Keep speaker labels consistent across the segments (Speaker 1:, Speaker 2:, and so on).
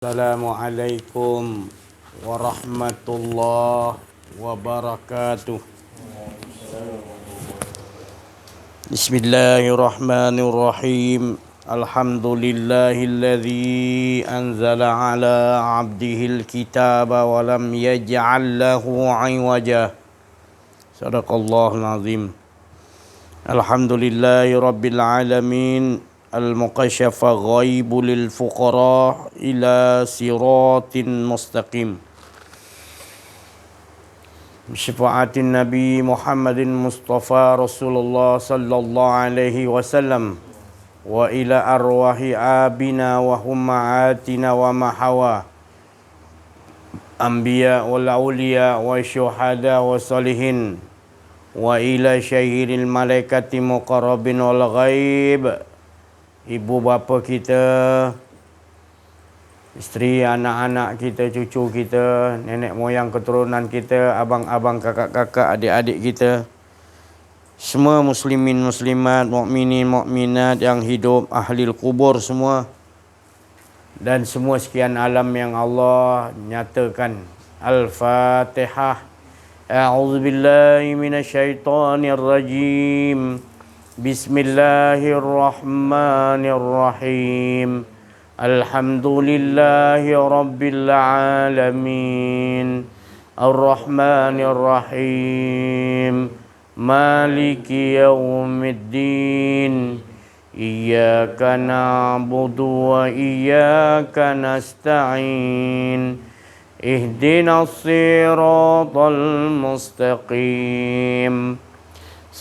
Speaker 1: Assalamualaikum warahmatullahi wabarakatuh. Bismillahirrahmanirrahim. Alhamdulillahilladzi anzala ala abdihil kitaba wa lam yaj'al lahu 'iwaja. Sadaqallahul azim. Alhamdulillahi rabbil alamin. Al-muqasyafa ghaibu lil fuqara ila siratin mustaqim. Syafaatin Nabi Muhammadin Mustafa Rasulullah sallallahu alaihi wasallam wa ila arwahi abina wa hummahatina wa mahawa anbiya wal awliya wa syuhada wa salihin wa ila syahiril malaikati muqarrabin wal ghaib. Ibu bapa kita, isteri, anak-anak kita, cucu kita, nenek moyang keturunan kita, abang-abang, kakak-kakak, adik-adik kita, semua muslimin muslimat, mukminin mukminat yang hidup, ahli kubur semua, dan semua sekian alam yang Allah nyatakan. Al-Fatihah. A'udzubillahi minasyaitonirrajim. Bismillahirrahmanirrahim. Alhamdulillahi rabbil alamin. Ar-Rahmanir-Rahim. Maliki yaumiddin. Iyyaka na'budu wa iyyaka nasta'in. Ihdinas siratal mustaqim.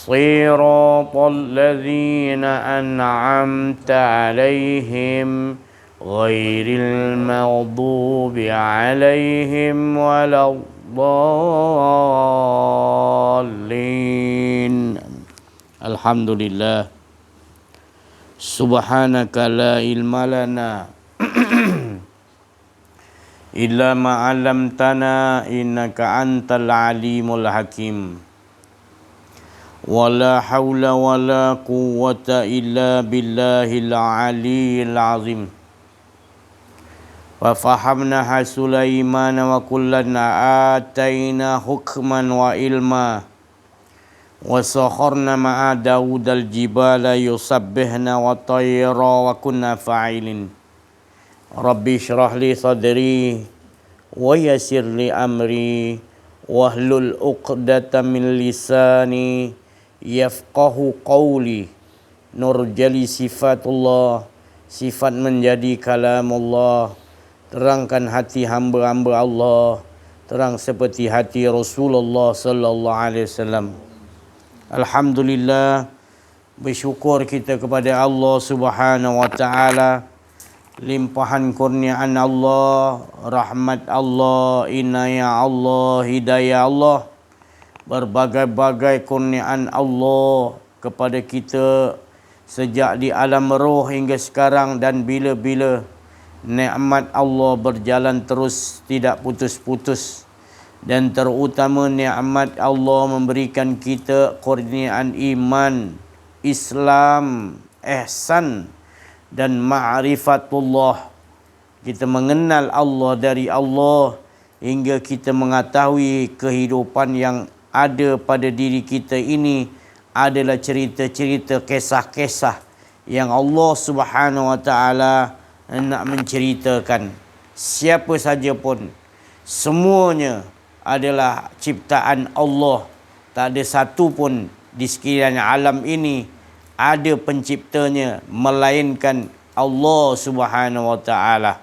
Speaker 1: صراط الذين أنعمت عليهم غير المغضوب عليهم ولا الضالين. الحمد لله. سبحانك لا علم لنا إلا ما علمتنا إنك أنت العليم الحكيم. Wala haula wala quwwata illa billahil aliyyil azim. Wa fahamnaha Sulaiman wa kullan ataina hukman wa ilma. Wa sakharna ma'a Daudal jibala yusabbihna wa tayra wa kunna fa'ilin. Rabbi shrah li sadri wa yassir li amri wahlul 'uqdatam min lisani yafqahu qawli. Nurjali sifatullah, sifat menjadi kalamullah. Terangkan hati hamba-hamba Allah, terang seperti hati Rasulullah sallallahu alaihi wasallam. Alhamdulillah, bersyukur kita kepada Allah Subhanahu wa taala, limpahan kurniaan Allah, rahmat Allah, inayah Allah, hidayah Allah, berbagai-bagai kurniaan Allah kepada kita sejak di alam roh hingga sekarang, dan bila-bila nikmat Allah berjalan terus tidak putus-putus, dan terutama nikmat Allah memberikan kita kurniaan iman, Islam, ihsan dan ma'rifatullah. Kita mengenal Allah dari Allah hingga kita mengetahui kehidupan yang ada pada diri kita ini adalah cerita-cerita, kisah-kisah yang Allah Subhanahu wa taala nak menceritakan. Siapa saja pun, semuanya adalah ciptaan Allah. Tak ada satu pun di sekalian alam ini ada penciptanya melainkan Allah Subhanahu wa taala.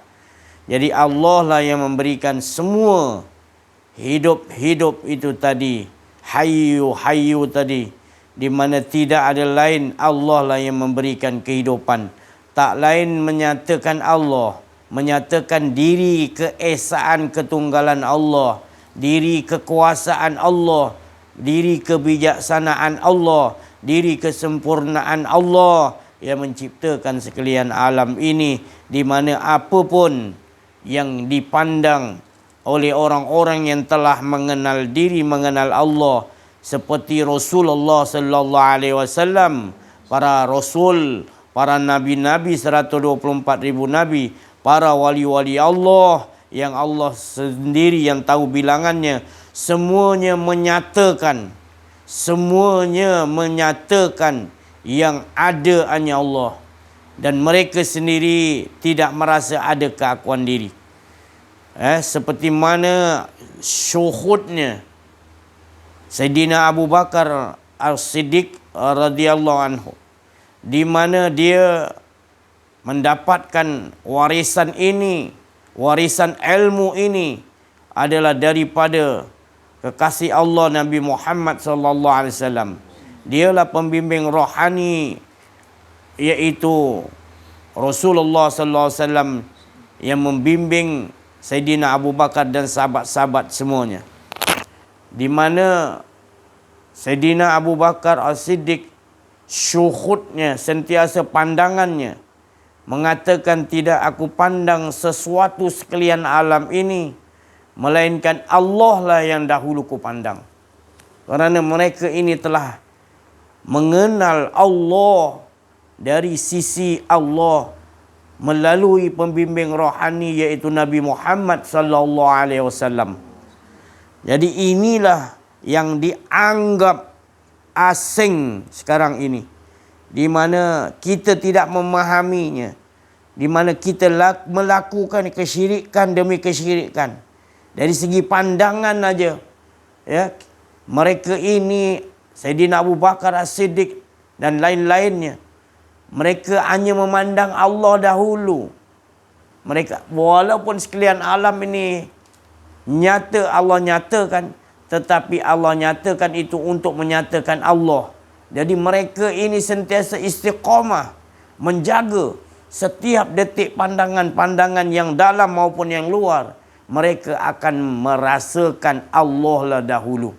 Speaker 1: Jadi Allah lah yang memberikan semua hidup-hidup itu tadi, hayyu tadi, di mana tidak ada lain, Allah lah yang memberikan kehidupan. Tak lain menyatakan Allah, menyatakan diri keesaan ketunggalan Allah, diri kekuasaan Allah, diri kebijaksanaan Allah, diri kesempurnaan Allah yang menciptakan sekalian alam ini, di mana apapun yang dipandang oleh orang-orang yang telah mengenal diri, mengenal Allah, seperti Rasulullah sallallahu alaihi wasallam, para rasul, para nabi-nabi, 124,000 nabi, para wali-wali Allah yang Allah sendiri yang tahu bilangannya, semuanya menyatakan yang ada hanya Allah, dan mereka sendiri tidak merasa ada keakuan diri. Seperti mana syuhudnya Sayyidina Abu Bakar As-Siddiq radhiyallahu anhu, di mana dia mendapatkan warisan ini, warisan ilmu ini adalah daripada kekasih Allah Nabi Muhammad sallallahu alaihi wasallam. Dialah pembimbing rohani, iaitu Rasulullah sallallahu alaihi wasallam yang membimbing Sayyidina Abu Bakar dan sahabat-sahabat semuanya. Di mana Sayyidina Abu Bakar As-Siddiq syuhudnya, sentiasa pandangannya mengatakan, tidak aku pandang sesuatu sekalian alam ini melainkan Allah lah yang dahulu ku pandang. Kerana mereka ini telah mengenal Allah dari sisi Allah melalui pembimbing rohani iaitu Nabi Muhammad sallallahu alaihi wasallam. Jadi inilah yang dianggap asing sekarang ini, di mana kita tidak memahaminya, di mana kita melakukan kesyirikan demi kesyirikan. Dari segi pandangan aja, ya, mereka ini Sayyidina Abu Bakar As-Siddiq dan lain-lainnya, mereka hanya memandang Allah dahulu. Mereka, walaupun sekalian alam ini nyata Allah nyatakan, tetapi Allah nyatakan itu untuk menyatakan Allah. Jadi mereka ini sentiasa istiqamah menjaga setiap detik pandangan-pandangan yang dalam maupun yang luar. Mereka akan merasakan Allah lah dahulu.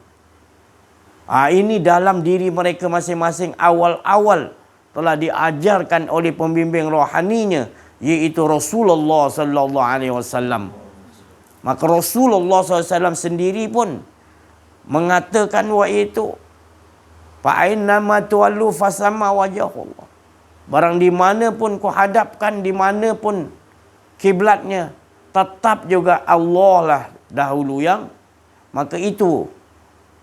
Speaker 1: Ini dalam diri mereka masing-masing awal-awal telah diajarkan oleh pembimbing rohaninya, iaitu Rasulullah sallallahu alaihi wasallam. Maka Rasulullah SAW sendiri pun mengatakan itu, fa'ainnama tuwallu fasamma wajhullah. Barang di mana pun kau hadapkan, di mana pun kiblatnya, tetap juga Allah lah dahulu yang. Maka itu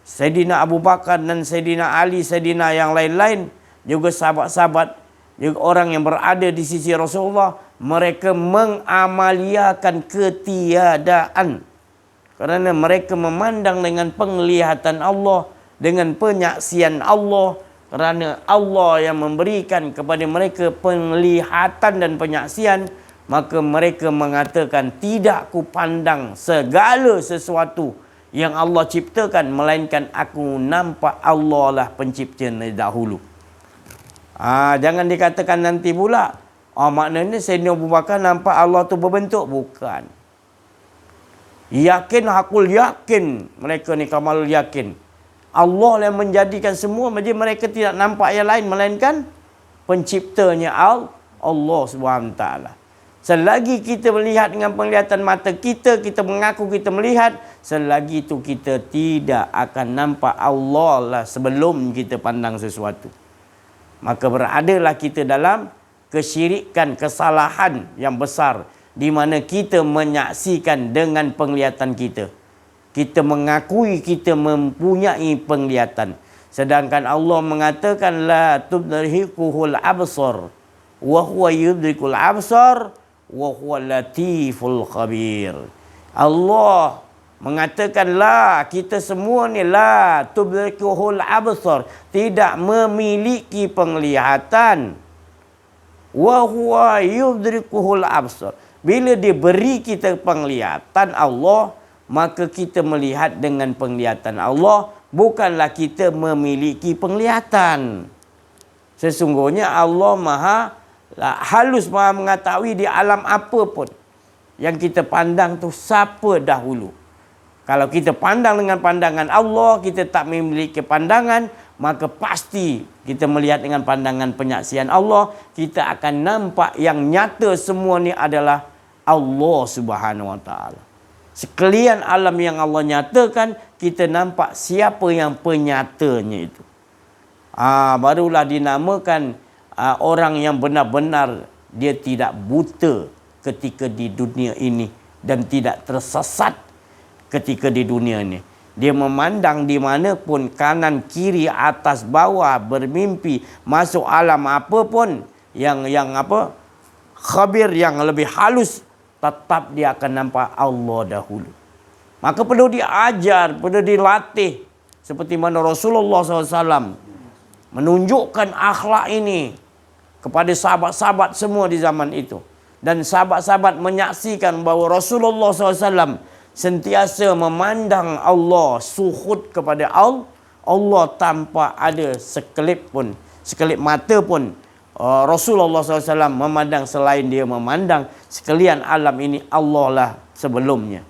Speaker 1: Sayyidina Abu Bakar dan Sayyidina Ali, Sayyidina yang lain-lain, juga sahabat-sahabat, juga orang yang berada di sisi Rasulullah, mereka mengamaliakan ketiadaan. Kerana mereka memandang dengan penglihatan Allah, dengan penyaksian Allah. Kerana Allah yang memberikan kepada mereka penglihatan dan penyaksian, maka mereka mengatakan, tidak ku pandang segala sesuatu yang Allah ciptakan, melainkan aku nampak Allah lah pencipta dahulu. Jangan dikatakan nanti pula, maknanya Sayyidina Abu Bakar nampak Allah tu berbentuk. Bukan. Yakin, hakul yakin. Mereka ni kamal yakin. Allah yang menjadikan semua, jadi mereka tidak nampak yang lain melainkan penciptanya Allah Subhanahu Wa Taala. Selagi kita melihat dengan penglihatan mata kita, kita mengaku kita melihat, selagi itu kita tidak akan nampak Allah lah sebelum kita pandang sesuatu. Maka beradalah kita dalam kesyirikan, kesalahan yang besar, di mana kita menyaksikan dengan penglihatan kita. Kita mengakui kita mempunyai penglihatan. Sedangkan Allah mengatakan, la tudrikuhul absar wa huwa yudrikul absar wa huwa latiful khabir. Allah mengatakan, la, kita semua ni, la tudrikuhul absar, tidak memiliki penglihatan. Wa huwa yudrikuhul absar. Bila dia beri kita penglihatan Allah, maka kita melihat dengan penglihatan Allah, bukanlah kita memiliki penglihatan. Sesungguhnya Allah maha halus, maha mengetahui di alam apa pun yang kita pandang tu siapa dahulu. Kalau kita pandang dengan pandangan Allah, kita tak memiliki pandangan, maka pasti kita melihat dengan pandangan penyaksian Allah, kita akan nampak yang nyata semua ni adalah Allah Subhanahu Wa Taala. Sekalian alam yang Allah nyatakan, kita nampak siapa yang penyatanya itu. Barulah dinamakan orang yang benar-benar dia tidak buta ketika di dunia ini dan tidak tersesat ketika di dunia ini. Dia memandang di mana pun, kanan, kiri, atas, bawah, bermimpi, masuk alam apa pun yang khabir, yang lebih halus, tetap dia akan nampak Allah dahulu. Maka perlu diajar, perlu dilatih. Seperti mana Rasulullah SAW menunjukkan akhlak ini kepada sahabat-sahabat semua di zaman itu. Dan sahabat-sahabat menyaksikan bahawa Rasulullah SAW sentiasa memandang Allah, suhud kepada Allah tanpa ada sekelip mata pun. Rasulullah SAW memandang selain dia memandang, sekalian alam ini Allah lah sebelumnya.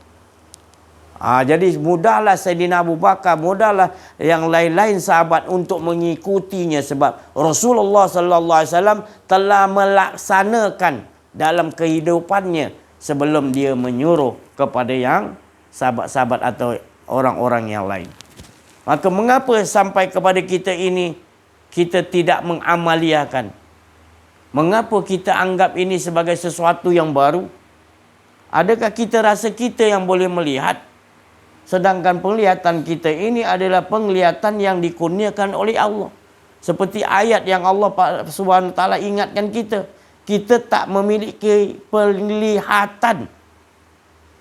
Speaker 1: Jadi mudahlah Sayyidina Abu Bakar, mudahlah yang lain-lain sahabat untuk mengikutinya, sebab Rasulullah SAW telah melaksanakan dalam kehidupannya sebelum dia menyuruh kepada yang sahabat-sahabat atau orang-orang yang lain. Maka mengapa sampai kepada kita ini kita tidak mengamaliakan? Mengapa kita anggap ini sebagai sesuatu yang baru? Adakah kita rasa kita yang boleh melihat? Sedangkan penglihatan kita ini adalah penglihatan yang dikurniakan oleh Allah. Seperti ayat yang Allah SWT ingatkan kita. Kita tak memiliki penglihatan.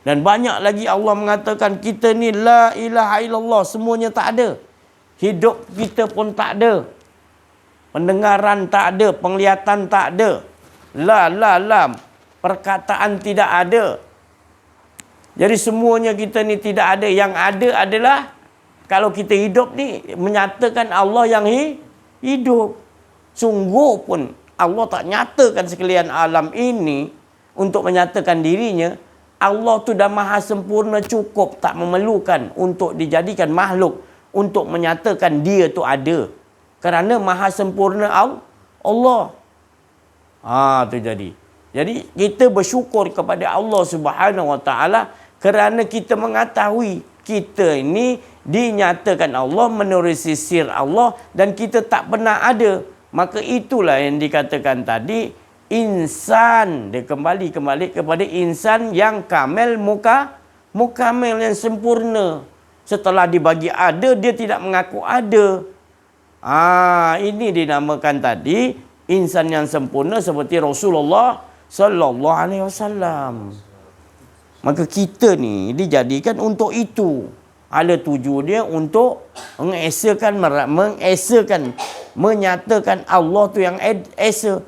Speaker 1: Dan banyak lagi Allah mengatakan kita ni la ilaha illallah. Semuanya tak ada. Hidup kita pun tak ada. Pendengaran tak ada. Penglihatan tak ada. La. Perkataan tidak ada. Jadi semuanya kita ni tidak ada. Yang ada adalah kalau kita hidup ni menyatakan Allah yang hidup. Sungguh pun Allah tak nyatakan sekalian alam ini untuk menyatakan dirinya. Allah tu dah maha sempurna, cukup, tak memerlukan untuk dijadikan makhluk untuk menyatakan dia tu ada. Kerana maha sempurna Allah. Tu jadi. Jadi kita bersyukur kepada Allah Subhanahu Wa Taala kerana kita mengetahui kita ini dinyatakan Allah menurut sisir Allah dan kita tak pernah ada. Maka itulah yang dikatakan tadi, insan. Dia kembali kepada insan yang kamil, mukamil, yang sempurna. Setelah dibagi ada, dia tidak mengaku ada. Ini dinamakan tadi insan yang sempurna seperti Rasulullah Sallallahu Alaihi Wasallam. Maka kita ni dijadikan untuk itu. Ada tuju dia untuk menyatakan Allah tu yang esa.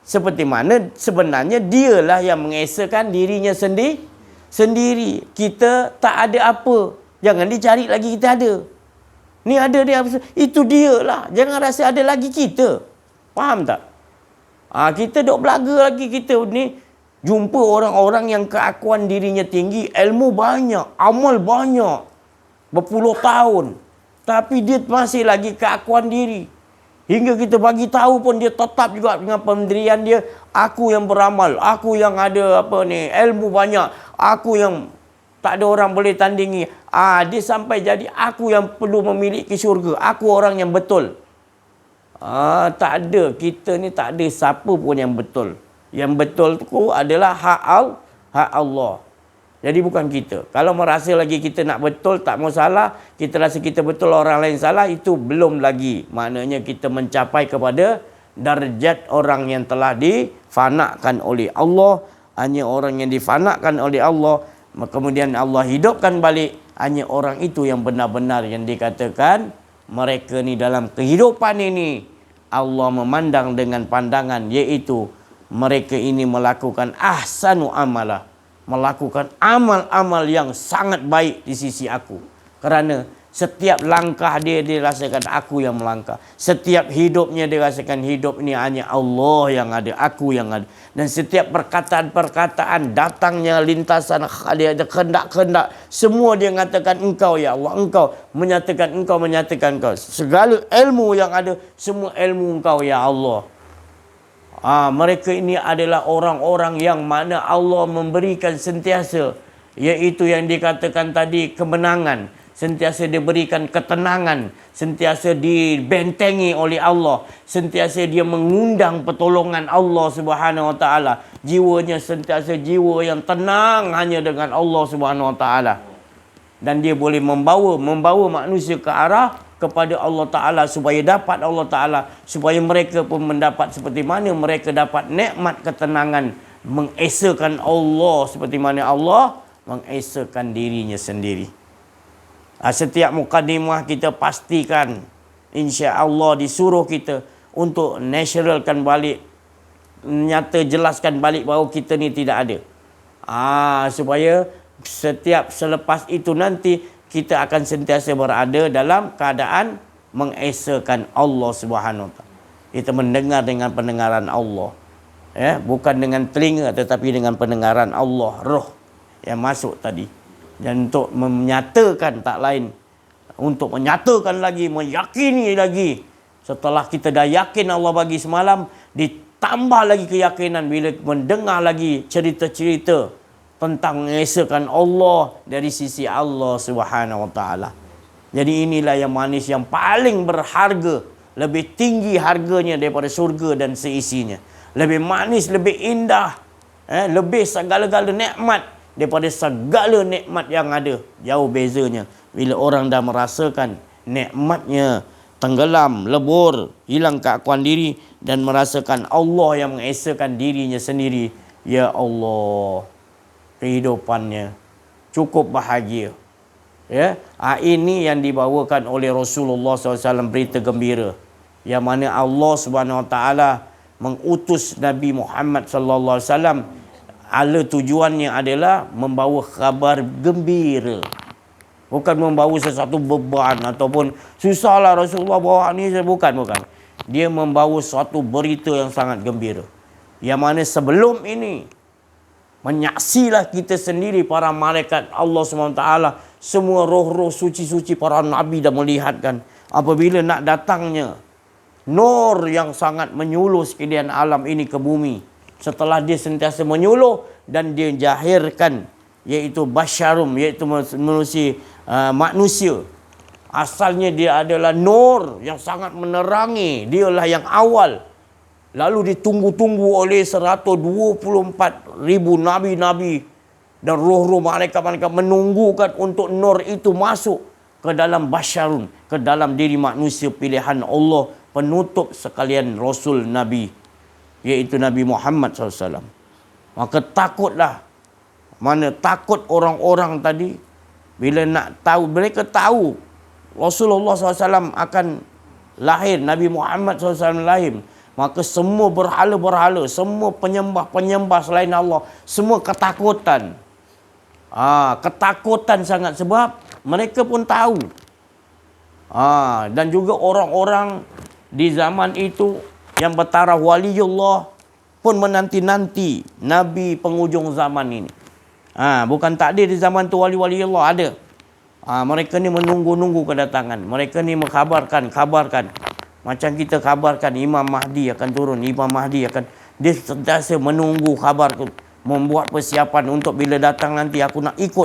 Speaker 1: Seperti mana sebenarnya dialah yang mengesakan dirinya sendiri. Kita tak ada apa. Jangan dicari lagi kita ada. Ni ada dia. Itu dialah. Jangan rasa ada lagi kita. Faham tak? Kita duk belaga lagi kita ni. Jumpa orang-orang yang keakuan dirinya tinggi. Ilmu banyak. Amal banyak. Berpuluh tahun. Tapi dia masih lagi keakuan diri. Hingga kita bagi tahu pun dia tetap juga dengan pendirian dia. Aku yang beramal. Aku yang ada ilmu banyak. Aku yang tak ada orang boleh tandingi. Dia sampai jadi aku yang perlu memiliki syurga. Aku orang yang betul. Tak ada. Kita ni tak ada siapa pun yang betul. Yang betul tu adalah hak Allah. Jadi bukan kita. Kalau merasa lagi kita nak betul, tak mau salah. Kita rasa kita betul, orang lain salah. Itu belum lagi. Maknanya kita mencapai kepada darjat orang yang telah difanakan oleh Allah. Hanya orang yang difanakan oleh Allah. Kemudian Allah hidupkan balik. Hanya orang itu yang benar-benar yang dikatakan. Mereka ni dalam kehidupan ini. Allah memandang dengan pandangan. Iaitu mereka ini melakukan ahsanu amalah. Melakukan amal-amal yang sangat baik di sisi aku. Kerana setiap langkah dia rasakan aku yang melangkah. Setiap hidupnya dia rasakan hidup ini hanya Allah yang ada, aku yang ada. Dan setiap perkataan-perkataan datangnya lintasan dia ada kehendak-kehendak. Semua dia mengatakan engkau ya Allah, engkau menyatakan engkau. Segala ilmu yang ada, semua ilmu engkau ya Allah. Mereka ini adalah orang-orang yang mana Allah memberikan sentiasa. Iaitu yang dikatakan tadi kemenangan. sentiasa diberikan ketenangan, sentiasa dibentengi oleh Allah, sentiasa dia mengundang pertolongan Allah Subhanahu wa taala. Jiwanya sentiasa jiwa yang tenang hanya dengan Allah Subhanahu wa taala. Dan dia boleh membawa manusia ke arah kepada Allah Ta'ala supaya dapat Allah Ta'ala, supaya mereka pun mendapat seperti mana mereka dapat nikmat ketenangan, mengesakan Allah seperti mana Allah mengesakan dirinya sendiri. Setiap mukadimah kita pastikan, insya-Allah disuruh kita untuk naturalkan balik, nyata jelaskan balik bahawa kita ni tidak ada. Supaya setiap selepas itu nanti kita akan sentiasa berada dalam keadaan mengesakan Allah Subhanahu wa taala. Kita mendengar dengan pendengaran Allah. Bukan dengan telinga tetapi dengan pendengaran Allah, roh yang masuk tadi. Dan untuk menyatakan tak lain, untuk menyatakan lagi, meyakini lagi. Setelah kita dah yakin Allah bagi semalam, ditambah lagi keyakinan bila mendengar lagi cerita-cerita tentang mengesakan Allah dari sisi Allah Subhanahu wa taala. Jadi inilah yang manis, yang paling berharga, lebih tinggi harganya daripada surga dan seisinya. Lebih manis, lebih indah, lebih segala-gala nikmat daripada segala nikmat yang ada. Jauh bezanya bila orang dah merasakan nikmatnya tenggelam, lebur, hilang keakuan diri dan merasakan Allah yang mengesakan dirinya sendiri. Ya Allah, kehidupannya cukup bahagia. Ini yang dibawakan oleh Rasulullah SAW, berita gembira, yang mana Allah Subhanahu Wa Taala mengutus Nabi Muhammad Sallallahu Alaihi Wasallam. Ala tujuannya adalah membawa kabar gembira, bukan membawa sesuatu beban ataupun susahlah Rasulullah bawa ni. Bukan. Dia membawa suatu berita yang sangat gembira, yang mana sebelum ini menyaksilah kita sendiri, para malaikat Allah SWT, semua roh-roh suci-suci para nabi dah melihatkan apabila nak datangnya nur yang sangat menyuluh sekalian alam ini ke bumi. Setelah dia sentiasa menyuluh dan dia jahirkan, iaitu basyarum, iaitu manusia. Asalnya dia adalah nur yang sangat menerangi, dialah yang awal. Lalu ditunggu-tunggu oleh 124,000 nabi-nabi dan roh-roh malaikat-malaikat menunggukan untuk nur itu masuk ke dalam basyarun, ke dalam diri manusia pilihan Allah, penutup sekalian Rasul Nabi, iaitu Nabi Muhammad SAW. Maka takutlah, mana takut orang-orang tadi bila nak tahu, mereka tahu Rasulullah SAW akan lahir, Nabi Muhammad SAW lahir. Maka semua berhala-berhala, semua penyembah-penyembah selain Allah, semua ketakutan. Ketakutan sangat sebab mereka pun tahu. Dan juga orang-orang di zaman itu yang bertaraf waliullah pun menanti-nanti Nabi penghujung zaman ini. Bukan tak ada di zaman tu wali-wali Allah, ada. Mereka ni menunggu-nunggu kedatangan. Mereka ni mengkabarkan. Macam kita kabarkan Imam Mahdi akan turun, Imam Mahdi akan, dia sentiasa menunggu kabar, membuat persiapan untuk bila datang nanti aku nak ikut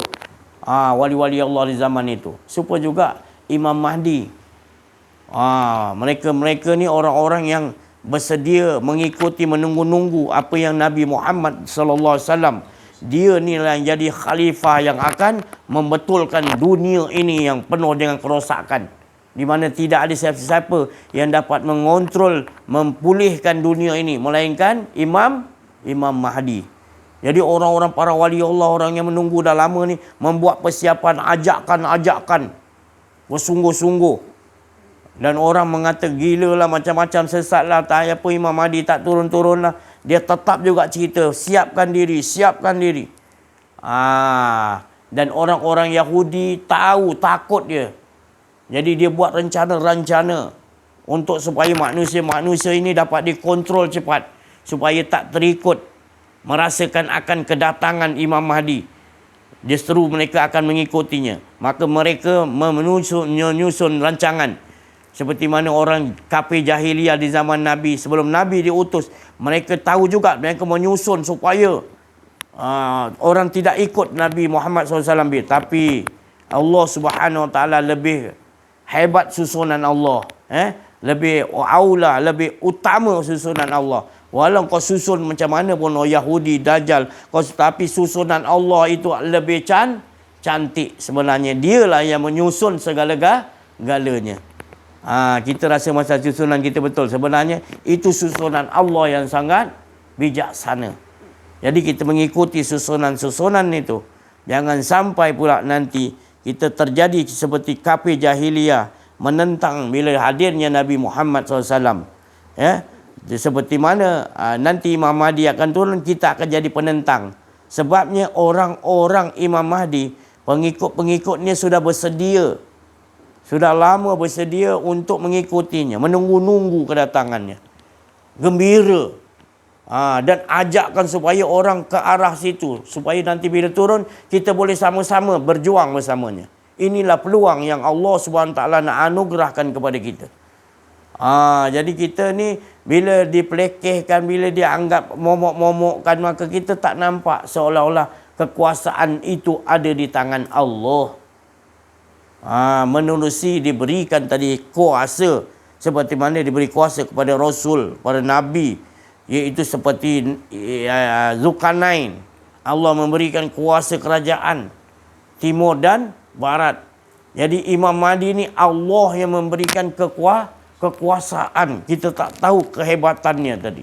Speaker 1: wali-wali Allah di zaman itu. Supaya juga Imam Mahdi. Mereka ni orang-orang yang bersedia mengikuti, menunggu-nunggu apa yang Nabi Muhammad sallallahu alaihi wasallam, dia ni lah yang jadi khalifah yang akan membetulkan dunia ini yang penuh dengan kerosakan, di mana tidak ada siapa-siapa yang dapat mengontrol, memulihkan dunia ini melainkan Imam Mahdi. Jadi orang-orang para wali Allah, orang yang menunggu dah lama ni, membuat persiapan ajakan bersungguh-sungguh. Dan orang mengata gila lah, macam-macam sesat lah, tak apa Imam Mahdi tak turun-turun lah. Dia tetap juga cerita, siapkan diri. Dan orang-orang Yahudi tahu, takut dia. Jadi dia buat rencana untuk supaya manusia ini dapat dikontrol cepat, supaya tak terikut merasakan akan kedatangan Imam Mahdi. Dia seru mereka akan mengikutinya. Maka mereka menyusun rancangan. Seperti mana orang kafir jahiliyah di zaman Nabi, sebelum Nabi diutus, mereka tahu juga, mereka menyusun supaya orang tidak ikut Nabi Muhammad SAW. Tapi Allah Subhanahu Wa Taala lebih hebat susunan Allah. Lebih aula, lebih utama susunan Allah. Walau kau susun macam mana pun Yahudi, Dajjal, tapi susunan Allah itu lebih cantik sebenarnya. Dialah yang menyusun segala-galanya. Kita rasa masa susunan kita betul. Sebenarnya itu susunan Allah yang sangat bijaksana. Jadi kita mengikuti susunan-susunan itu. Jangan sampai pula nanti kita terjadi seperti kafir jahiliyah menentang bila hadirnya Nabi Muhammad SAW. Seperti mana nanti Imam Mahdi akan turun, kita akan jadi penentang. Sebabnya orang-orang Imam Mahdi, pengikut-pengikutnya sudah bersedia. Sudah lama bersedia untuk mengikutinya. Menunggu-nunggu kedatangannya. Gembira. Dan ajakkan supaya orang ke arah situ. Supaya nanti bila turun, kita boleh sama-sama berjuang bersamanya. Inilah peluang yang Allah SWT nak anugerahkan kepada kita. Jadi kita ni bila dipelekehkan, bila dianggap momok-momokkan, maka kita tak nampak seolah-olah kekuasaan itu ada di tangan Allah. Menerusi diberikan tadi kuasa seperti mana diberi kuasa kepada Rasul, pada Nabi, iaitu seperti Zulkarnain. Allah memberikan kuasa kerajaan timur dan barat. Jadi Imam Mahdi ni Allah yang memberikan kekuasaan. Kita tak tahu kehebatannya tadi.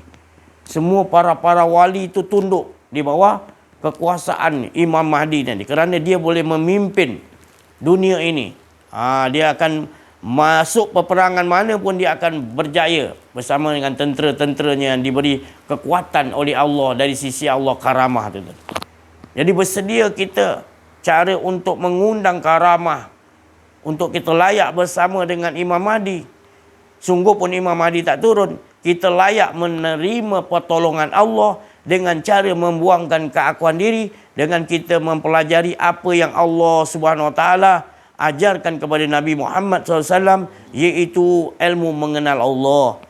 Speaker 1: Semua para wali itu tunduk di bawah kekuasaan Imam Mahdi tadi. Kerana dia boleh memimpin dunia ini. Dia akan masuk peperangan mana pun dia akan berjaya bersama dengan tentera-tenteranya yang diberi kekuatan oleh Allah dari sisi Allah, karamah itu. Jadi bersedia kita cara untuk mengundang karamah untuk kita layak bersama dengan Imam Mahdi. Sungguh pun Imam Mahdi tak turun, kita layak menerima pertolongan Allah dengan cara membuangkan keakuan diri, dengan kita mempelajari apa yang Allah Subhanahu Wa Taala ajarkan kepada Nabi Muhammad SAW, iaitu ilmu mengenal Allah.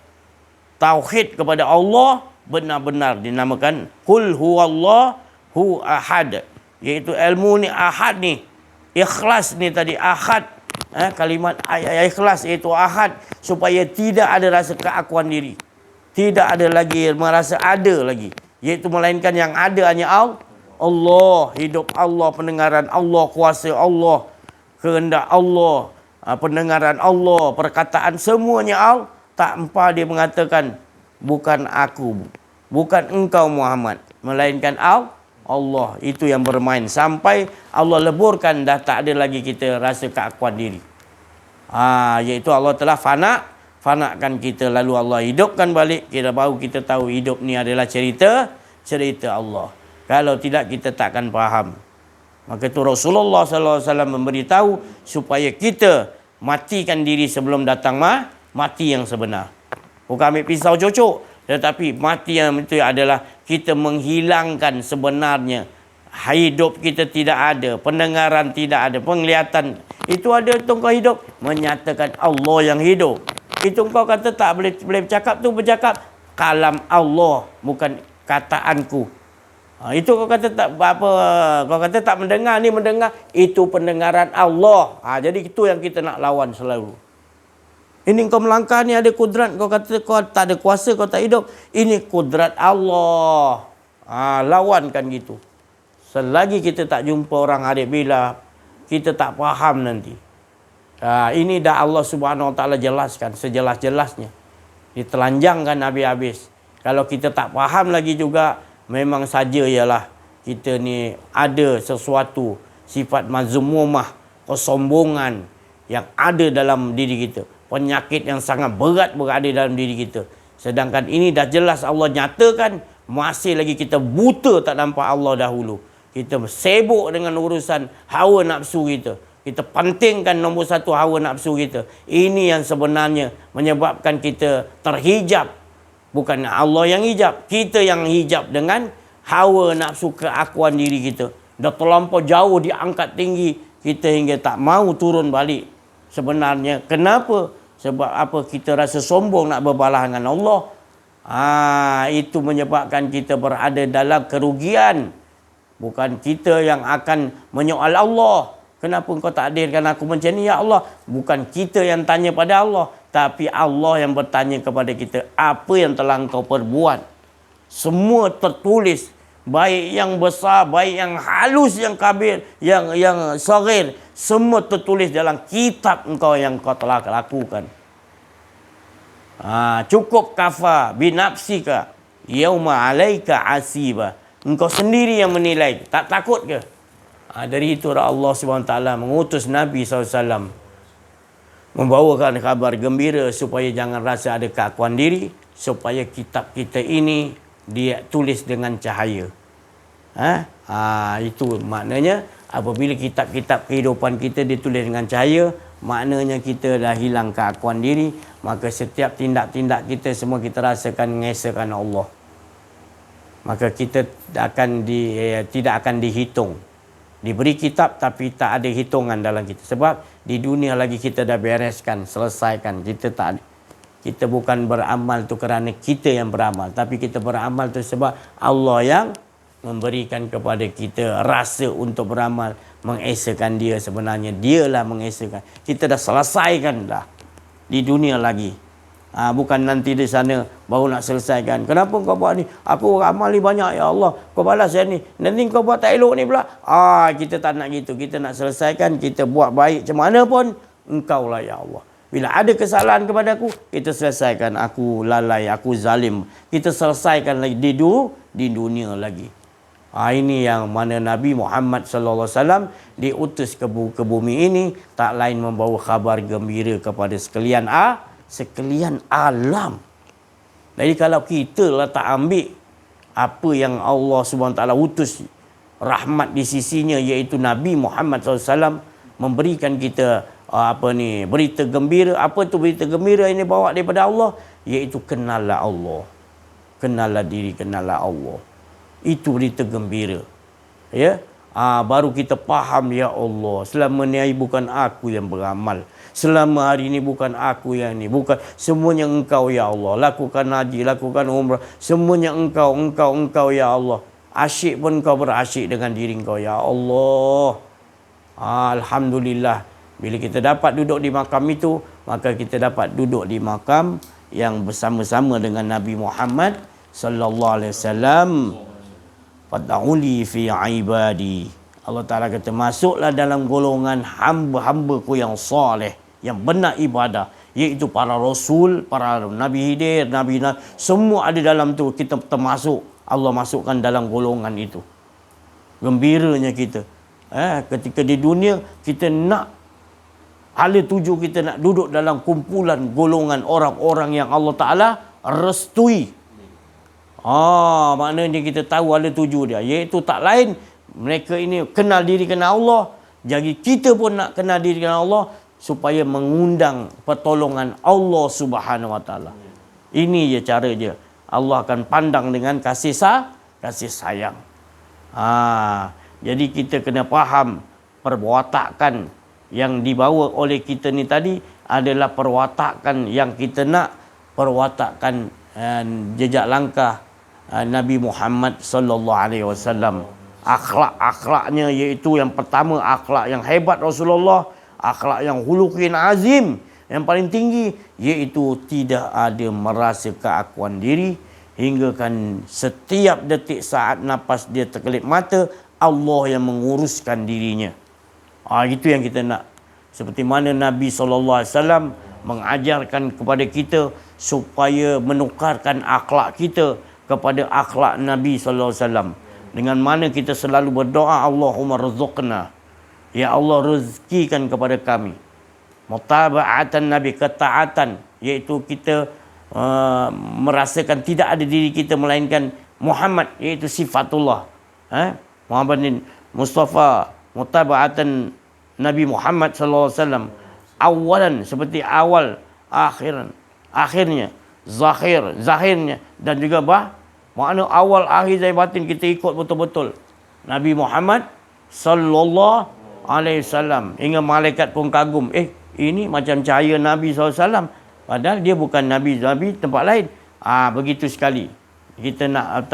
Speaker 1: Tauhid kepada Allah benar-benar dinamakan Qul huwallahu ahad. Iaitu ilmu ni ahad ni. Ikhlas ni tadi ahad. Kalimat ikhlas iaitu ahad. Supaya tidak ada rasa keakuan diri. Tidak ada lagi merasa ada lagi. Iaitu melainkan yang ada hanya Allah. Hidup Allah, pendengaran Allah, kuasa Allah, kehendak Allah, pendengaran Allah, perkataan semuanya Allah. Tak empat dia mengatakan, bukan aku, bukan engkau Muhammad, melainkan Allah. Itu yang bermain sampai Allah leburkan, dah tak ada lagi kita rasa keakuan diri. Iaitu Allah telah fanakan kita, lalu Allah hidupkan balik. Kita baru kita tahu hidup ni adalah cerita Allah. Kalau tidak kita takkan faham. Maka itu Rasulullah SAW memberitahu supaya kita matikan diri sebelum datang mati yang sebenar. Bukan ambil pisau cocok, tetapi mati yang itu adalah kita menghilangkan sebenarnya. Hidup kita tidak ada, pendengaran tidak ada, penglihatan itu ada, itu engkau hidup, menyatakan Allah yang hidup. Itu engkau kata tak boleh bercakap, tu bercakap kalam Allah, bukan kataanku. Itu kau kata tak apa, kau kata tak mendengar, ni mendengar, itu pendengaran Allah. Jadi itu yang kita nak lawan selalu. Ini kau melangkah ni ada kudrat, kau kata kau tak ada kuasa, kau tak hidup. Ini kudrat Allah. Lawankan gitu. Selagi kita tak jumpa orang hari bila, kita tak faham nanti. Ini dah Allah Subhanahu Wa Taala jelaskan sejelas-jelasnya. Ditelanjangkan habis-habis. Kalau kita tak faham lagi juga, memang saja ialah kita ni ada sesuatu sifat mazmumah, kesombongan yang ada dalam diri kita. Penyakit yang sangat berat berada dalam diri kita. Sedangkan ini dah jelas Allah nyatakan, masih lagi kita buta tak nampak Allah dahulu. Kita sibuk dengan urusan hawa nafsu kita. Kita pentingkan nombor satu hawa nafsu kita. Ini yang sebenarnya menyebabkan kita terhijab. Bukan Allah yang hijab, kita yang hijab dengan hawa nafsu keakuan diri kita. Dah terlampau jauh diangkat tinggi, kita hingga tak mau turun balik. Sebenarnya kenapa? Sebab apa? Kita rasa sombong nak berbalah dengan Allah. Itu menyebabkan kita berada dalam kerugian. Bukan kita yang akan menyoal Allah. Kenapa engkau takdirkan aku macam ni ya Allah? Bukan kita yang tanya pada Allah, tapi Allah yang bertanya kepada kita, apa yang telah engkau perbuat? Semua tertulis, baik yang besar, baik yang halus, yang kabir, yang saghir, semua tertulis dalam kitab engkau yang kau telah lakukan. Cukup kafa binafsika yauma alaika asiba. Engkau sendiri yang menilai. Tak takut ke? Dari itu Allah SWT mengutus Nabi SAW membawakan kabar gembira supaya jangan rasa ada keakuan diri, supaya kitab kita ini dia tulis dengan cahaya. Itu maknanya apabila kitab-kitab kehidupan kita ditulis dengan cahaya, maknanya kita dah hilang keakuan diri, maka setiap tindak-tindak kita semua kita rasakan mengesahkan Allah. Maka kita tidak akan dihitung. Diberi kitab tapi tak ada hitungan dalam kita. Sebab di dunia lagi kita dah bereskan, selesaikan. Kita bukan beramal tu kerana kita yang beramal, tapi kita beramal tu sebab Allah yang memberikan kepada kita rasa untuk beramal, mengesahkan dia. Sebenarnya dialah mengesahkan. Kita dah selesaikan dah di dunia lagi. Bukan nanti di sana baru nak selesaikan. Kenapa kau buat ni? Aku amal ni banyak ya Allah. Kau balas saya ni. Nanti kau buat tak elok ni pula. Kita tak nak gitu. Kita nak selesaikan. Kita buat baik macam mana pun. Engkau lah ya Allah. Bila ada kesalahan kepada aku, kita selesaikan. Aku lalai, aku zalim. Kita selesaikan lagi di dunia lagi. Ini yang mana Nabi Muhammad SAW diutus ke bumi ini, tak lain membawa kabar gembira kepada sekalian alam. Jadi kalau kita lah tak ambil apa yang Allah SWT utus rahmat di sisinya, iaitu Nabi Muhammad SAW memberikan kita berita gembira. Apa tu berita gembira ini bawa daripada Allah? Iaitu kenallah Allah. Kenallah diri, kenallah Allah. Itu berita gembira. Ya. Baru kita faham, ya Allah, selama ni bukan aku yang beramal. Selama hari ini bukan aku yang ni. Bukan, semuanya Engkau ya Allah. Lakukan haji, lakukan umrah. Semuanya Engkau ya Allah. Asyik pun Engkau berasyik dengan diri Engkau ya Allah. Alhamdulillah. Bila kita dapat duduk di makam itu, maka kita dapat duduk di makam yang bersama-sama dengan Nabi Muhammad sallallahu alaihi wasallam. Fad'uli fi ibadi. Allah Ta'ala kata, masuklah dalam golongan hamba-hambaku yang soleh, yang benar ibadah, iaitu para rasul, para nabi hidir, nabi, semua ada dalam tu. Kita termasuk, Allah masukkan dalam golongan itu. Gembiranya kita. Ketika di dunia kita nak hala tuju, kita nak duduk dalam kumpulan golongan orang-orang yang Allah Ta'ala restui. Maknanya kita tahu hala tuju dia, iaitu tak lain, mereka ini kenal diri, kenal Allah. Jadi kita pun nak kenal diri, kenal Allah, supaya mengundang pertolongan Allah Subhanahu Wa Taala. Ini je cara dia. Allah akan pandang dengan kasih sayang. Jadi kita kena faham perwatakan yang dibawa oleh kita ni tadi adalah perwatakan yang kita nak, perwatakan jejak langkah Nabi Muhammad sallallahu alaihi wasallam. Akhlak-akhlaknya iaitu yang pertama, akhlak yang hebat Rasulullah, akhlak yang hulukin azim, yang paling tinggi, iaitu tidak ada merasa keakuan diri, hingga kan setiap detik saat nafas dia terkelip mata, Allah yang menguruskan dirinya. Itu yang kita nak. Seperti mana Nabi SAW mengajarkan kepada kita supaya menukarkan akhlak kita kepada akhlak Nabi SAW. Dengan mana kita selalu berdoa, Allahumma rzuqna, ya Allah rezekikan kepada kami mutaba'atan Nabi, ketaatan, iaitu kita merasakan tidak ada diri kita melainkan Muhammad, iaitu sifatullah. Muhammadin Mustafa, mutaba'atan Nabi Muhammad SAW. Awalan, seperti awal, akhirnya, zahirnya, dan juga makna awal, akhir, zahir, batin kita ikut betul-betul Nabi Muhammad sallallahu alaihi wasallam. Hingga malaikat pun kagum, ini macam cahaya Nabi SAW, padahal dia bukan Nabi tempat lain. Begitu sekali kita nak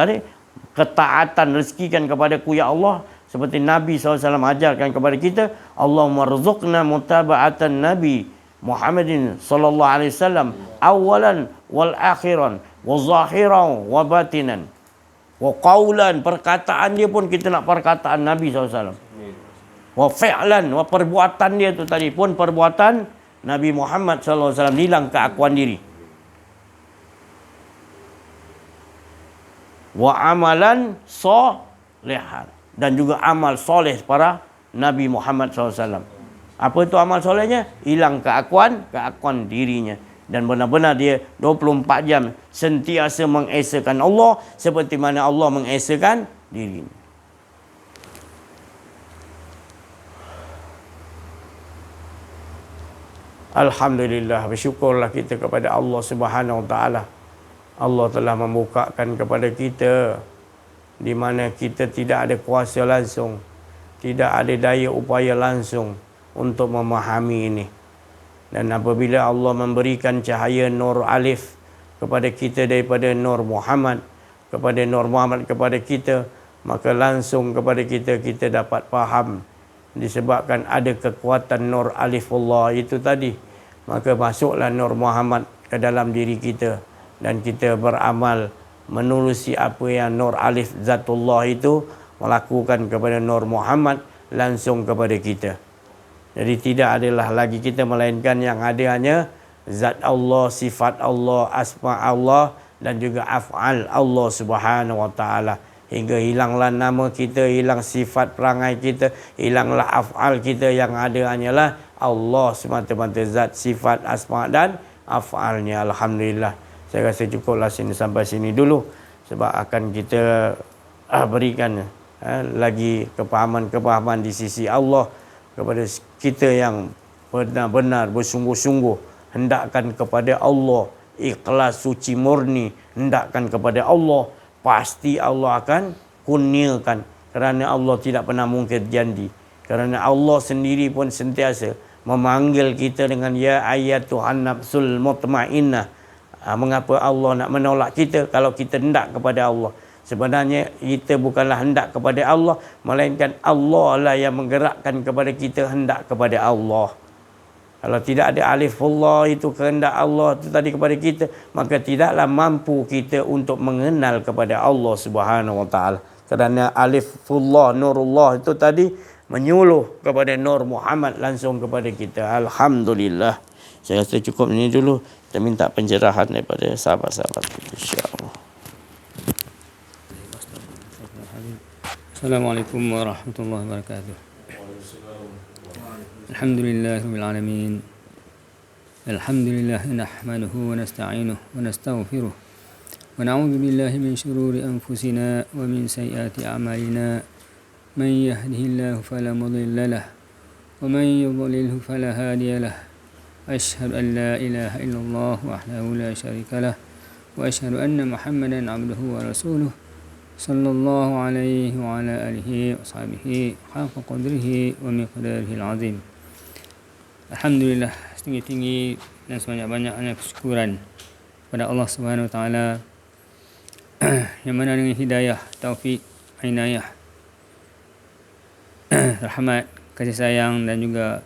Speaker 1: ketaatan, rezekikan kepadaku ya Allah, seperti Nabi SAW ajarkan kepada kita, Allahumma rzuqna mutaba'atan Nabi Muhammadin sallallahu alaihi wasallam awalan wal akhiran wa zahiran wa batinan wa qawlan, perkataan dia pun kita nak perkataan Nabi SAW, wa fi'lan, wa perbuatan dia tu tadi pun perbuatan Nabi Muhammad SAW, hilang keakuan diri, wa amalan solehan, dan juga amal soleh para Nabi Muhammad SAW. Apa itu amal solehnya? Hilang keakuan dirinya. Dan benar-benar dia 24 jam sentiasa mengesakan Allah seperti mana Allah mengesakan dirinya. Alhamdulillah, bersyukurlah kita kepada Allah Subhanahu Wa Taala. Allah telah membukakan kepada kita di mana kita tidak ada kuasa langsung, tidak ada daya upaya langsung untuk memahami ini. Dan apabila Allah memberikan cahaya Nur Alif kepada kita daripada Nur Muhammad, kepada kita, maka langsung kepada kita dapat faham disebabkan ada kekuatan Nur Alifullah itu tadi. Maka masuklah Nur Muhammad ke dalam diri kita dan kita beramal menerusi apa yang Nur Alif Zatullah itu melakukan kepada Nur Muhammad langsung kepada kita. Jadi tidak adalah lagi kita melainkan yang ada hanya Zat Allah, sifat Allah, asma Allah dan juga af'al Allah Subhanahu Wa Taala. Hingga hilanglah nama kita, hilang sifat perangai kita, hilanglah af'al kita, yang ada hanyalah Allah semata-mata, zat, sifat, asma dan af'alnya. Alhamdulillah. Saya rasa cukuplah sampai sini dulu, sebab akan kita berikan lagi kepahaman di sisi Allah kepada kita yang benar-benar bersungguh-sungguh hendakkan kepada Allah, ikhlas, suci, murni, hendakkan kepada Allah, pasti Allah akan kurniakan, kerana Allah tidak pernah mungkir janji. Kerana Allah sendiri pun sentiasa memanggil kita dengan ya ayyatuhan nafsul mutmainnah. Mengapa Allah nak menolak kita kalau kita hendak kepada Allah? Sebenarnya kita bukanlah hendak kepada Allah, melainkan Allah lah yang menggerakkan kepada kita hendak kepada Allah. Kalau tidak ada alifullah itu kehendak Allah itu tadi kepada kita, maka tidaklah mampu kita untuk mengenal kepada Allah Subhanahu Wa Taala. Kerana alifullah, nurullah itu tadi menyuluh kepada Nur Muhammad langsung kepada kita. Alhamdulillah. Saya rasa cukup ini dulu. Kita minta pencerahan daripada sahabat-sahabat kita, insya-Allah.
Speaker 2: Assalamualaikum warahmatullahi wabarakatuh. Alhamdulillahirabbil alamin. Alhamdulillah nahmaduhu wa nasta'inuhu wa nastaghfiruh. Wa na'udzu billahi min shururi anfusina wa min sayyiati a'malina. Man yahdihillahu fala mudilla lahu wa man yudlilhu fala hadiya lahu. Asyhadu an la ilaha illallah wahdahu la syarika lahu wa asyhadu anna Muhammadan 'abduhu wa rasuluh. Sallallahu alaihi wa ala alihi wa sahbihi haqqa qadrihi wa miqdarihi al-azim. Alhamdulillah, setinggi-tinggi dan sebanyak-banyaknya kesyukuran kepada Allah Subhanahu Wa Taala yang mana dengan hidayah, taufik, inayah, rahmat, kasih sayang dan juga